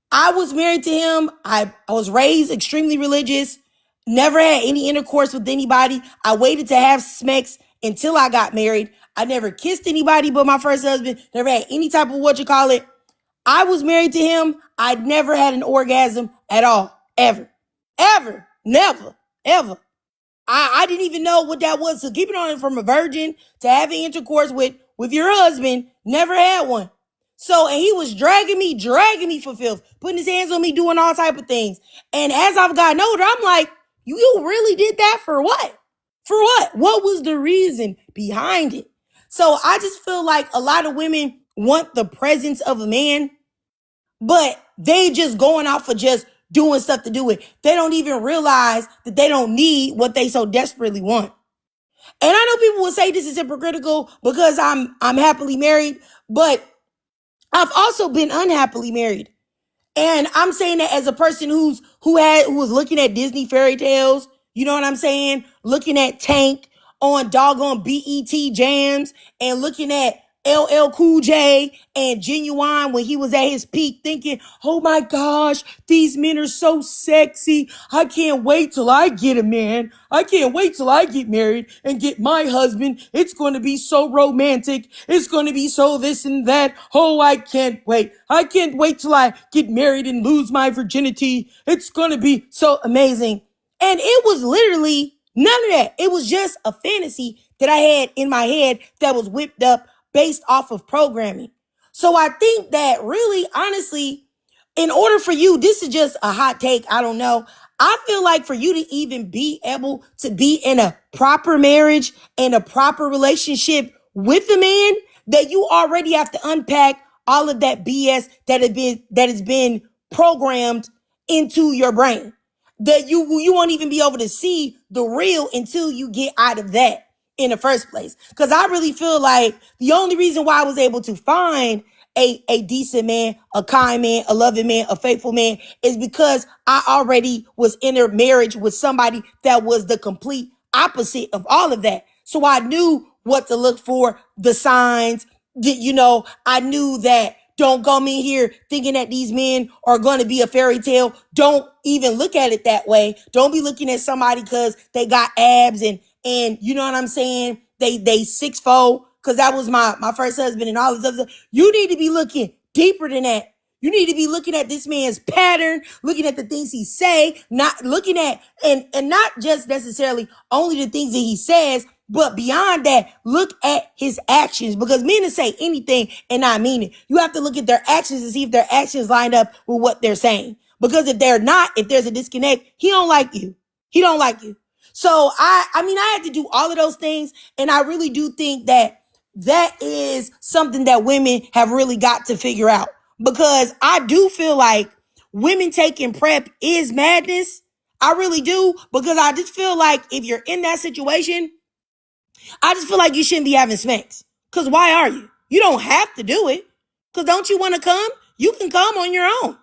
I was married to him. I was raised extremely religious. Never had any intercourse with anybody. I waited to have sex until I got married. I never kissed anybody but my first husband. Never had any type of I was married to him. I'd never had an orgasm at all. Ever. Ever. Never. Ever. I didn't even know what that was. So keeping on from a virgin to having intercourse with your husband, never had one. So, and he was dragging me for filth, putting his hands on me, doing all type of things. And as I've gotten older, I'm like, you really did that for what? For what? What was the reason behind it? So I just feel like a lot of women want the presence of a man, but they just going out for just doing stuff to do it. They don't even realize that they don't need what they so desperately want. And I know people will say this is hypocritical because I'm happily married, but I've also been unhappily married. And I'm saying that as a person who was looking at Disney fairy tales, you know what I'm saying? Looking at Tank on doggone BET jams and looking at LL Cool J and Genuine when he was at his peak thinking, oh my gosh, these men are so sexy. I can't wait till I get a man. I can't wait till I get married and get my husband. It's going to be so romantic. It's going to be so this and that. Oh, I can't wait. I can't wait till I get married and lose my virginity. It's going to be so amazing. And it was literally none of that. It was just a fantasy that I had in my head that was whipped up based off of programming. So I think that really, honestly, in order for you, this is just a hot take. I don't know. I feel like for you to even be able to be in a proper marriage and a proper relationship with a man, that you already have to unpack all of that BS that has been programmed into your brain. That you won't even be able to see the real until you get out of that in the first place. Because I really feel like the only reason why I was able to find a decent man, a kind man, a loving man, a faithful man is because I already was in a marriage with somebody that was the complete opposite of all of that. So I knew what to look for, the signs, I knew that don't come in here thinking that these men are going to be a fairy tale. Don't even look at it that way. Don't be looking at somebody because they got abs and you know what I'm saying? They 6'4", because that was my first husband and all this other stuff. You need to be looking deeper than that. You need to be looking at this man's pattern, looking at the things he say, not looking at, and not just necessarily only the things that he says, but beyond that, look at his actions, because men will say anything and not mean it. You have to look at their actions and see if their actions line up with what they're saying. Because if they're not, if there's a disconnect, he don't like you. He don't like you. So I mean, I had to do all of those things. And I really do think that that is something that women have really got to figure out, because I do feel like women taking PrEP is madness. I really do, because I just feel like if you're in that situation, I just feel like you shouldn't be having sex. Because why are you? You don't have to do it. Because don't you want to come? You can come on your own.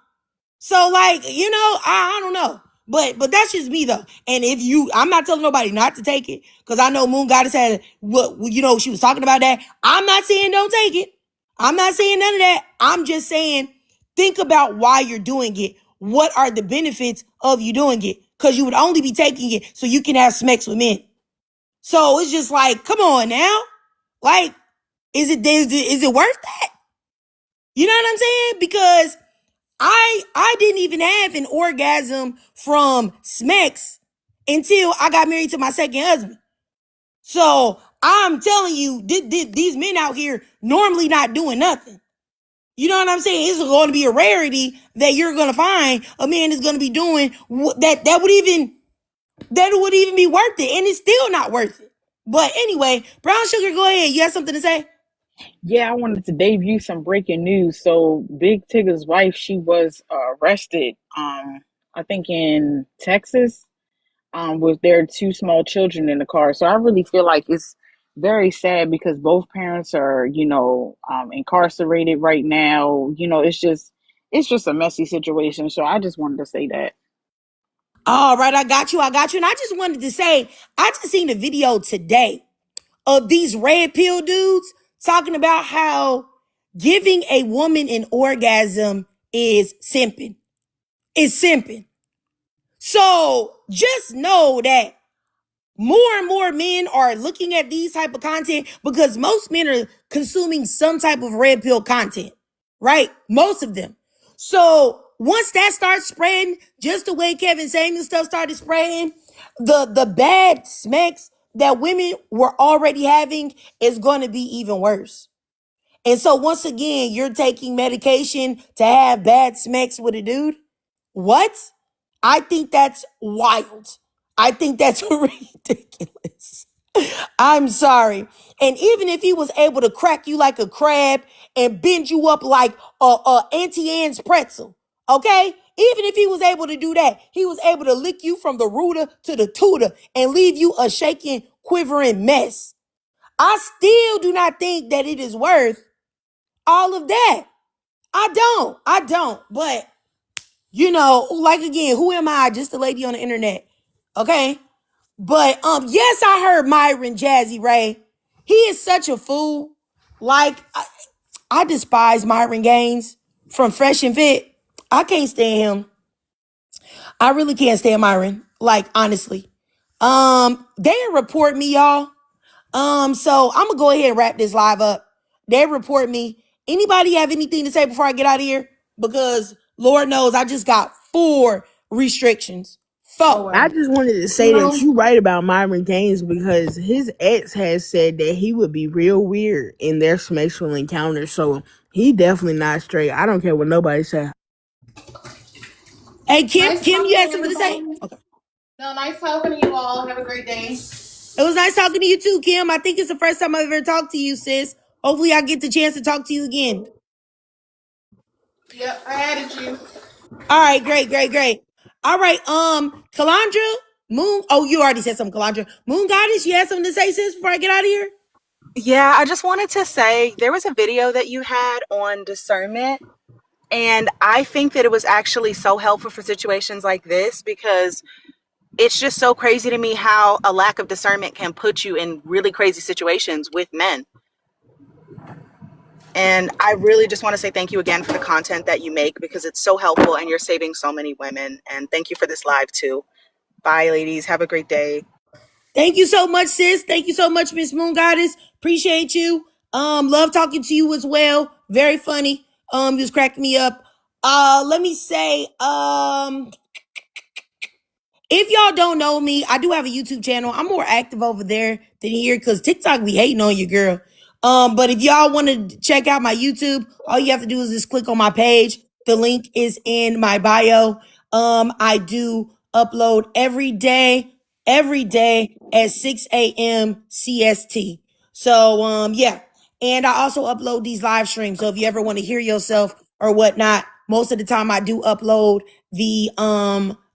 So like, you know, I don't know. But that's just me though. And if you, I'm not telling nobody not to take it, because I know Moon Goddess had what, you know, she was talking about that. I'm not saying don't take it. I'm not saying none of that. I'm just saying think about why you're doing it. What are the benefits of you doing it? Because you would only be taking it so you can have sex with men. So it's just like, come on now. Like, is it worth that? You know what I'm saying? Because I didn't even have an orgasm from Smex until I got married to my second husband. So I'm telling you, these men out here normally not doing nothing. You know what I'm saying? It's going to be a rarity that you're going to find a man is going to be doing that would even be worth it, and it's still not worth it. But anyway, Brown Sugar, go ahead. You have something to say? Yeah, I wanted to debut some breaking news. So Big Tigger's wife, she was arrested, I think in Texas, with their two small children in the car. So I really feel like it's very sad because both parents are, incarcerated right now. It's just a messy situation. So I just wanted to say that. All right, I got you. And I just wanted to say, I just seen a video today of these red pill dudes talking about how giving a woman an orgasm is simping. It's simping. So just know that more and more men are looking at these type of content, because most men are consuming some type of red pill content, right? Most of them. So once that starts spreading, just the way Kevin Samuel stuff started spreading, the bad smacks that women were already having is going to be even worse. And so once again, you're taking medication to have bad smacks with a dude. What? I think that's wild. I think that's ridiculous. I'm sorry. And even if he was able to crack you like a crab and bend you up like a Auntie Anne's pretzel, okay? Even if he was able to do that, he was able to lick you from the rooter to the tutor and leave you a shaking, quivering mess. I still do not think that it is worth all of that. I don't. But you know, like again, who am I? Just a lady on the internet. Okay. But yes, I heard Myron Jazzy Ray. He is such a fool. Like, I despise Myron Gaines from Fresh and Fit. I can't stand him. I really can't stand Myron. Like, honestly. They didn't report me, y'all. So I'm gonna go ahead and wrap this live up. They report me. Anybody have anything to say before I get out of here? Because Lord knows I just got 4 restrictions. 4. I just wanted to say that you right about Myron Gaines, because his ex has said that he would be real weird in their sexual encounters. So he definitely not straight. I don't care what nobody say. Hey, Kim, Nice you had talking, something to say? everybody. Okay. No, nice talking to you all. Have a great day. It was nice talking to you too, Kim. I think it's the first time I've ever talked to you, sis. Hopefully I get the chance to talk to you again. Yep, I added you. All right, great. All right, Kalandra, Moon. Oh, you already said something, Kalandra. Moon Goddess, you had something to say, sis, before I get out of here? Yeah, I just wanted to say there was a video that you had on discernment, and I think that it was actually so helpful for situations like this, because it's just so crazy to me how a lack of discernment can put you in really crazy situations with men. And I really just want to say thank you again for the content that you make, because it's so helpful and you're saving so many women. And thank you for this live too. Bye, ladies. Have a great day. Thank you so much, sis. Thank you so much, Miss Moon Goddess. Appreciate you. Love talking to you as well. Very funny. You was cracking me up. Let me say, if y'all don't know me, I do have a YouTube channel. I'm more active over there than here because TikTok be hating on you, girl. But if y'all want to check out my YouTube, all you have to do is just click on my page. The link is in my bio. I do upload every day at 6 a.m. CST. So, yeah. And I also upload these live streams. So if you ever want to hear yourself or whatnot, most of the time I do upload the,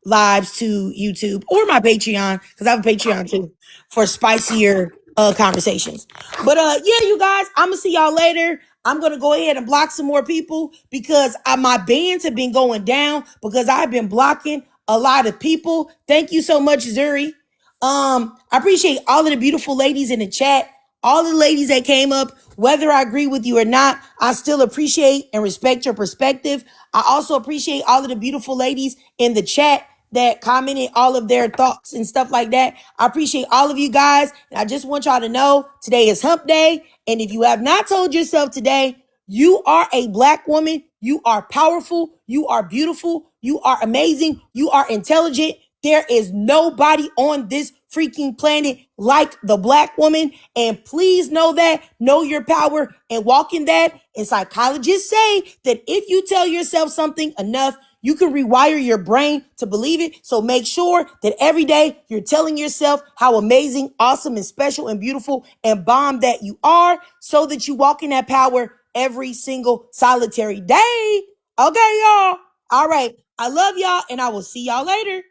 lives to YouTube or my Patreon, because I have a Patreon too for spicier conversations. But yeah, you guys, I'm gonna see y'all later. I'm gonna go ahead and block some more people because my bans have been going down because I've been blocking a lot of people. Thank you so much, Zuri. I appreciate all of the beautiful ladies in the chat, all the ladies that came up. Whether I agree with you or not, I still appreciate and respect your perspective. I also appreciate all of the beautiful ladies in the chat that commented all of their thoughts and stuff like that. I appreciate all of you guys. And I just want y'all to know today is hump day. And if you have not told yourself today, you are a black woman, you are powerful, you are beautiful, you are amazing, you are intelligent. There is nobody on this freaking planet like the black woman. And please know that, know your power and walk in that. And psychologists say that if you tell yourself something enough, you can rewire your brain to believe it. So make sure that every day you're telling yourself how amazing, awesome, and special and beautiful and bomb that you are so that you walk in that power every single solitary day. Okay, y'all. All right. I love y'all and I will see y'all later.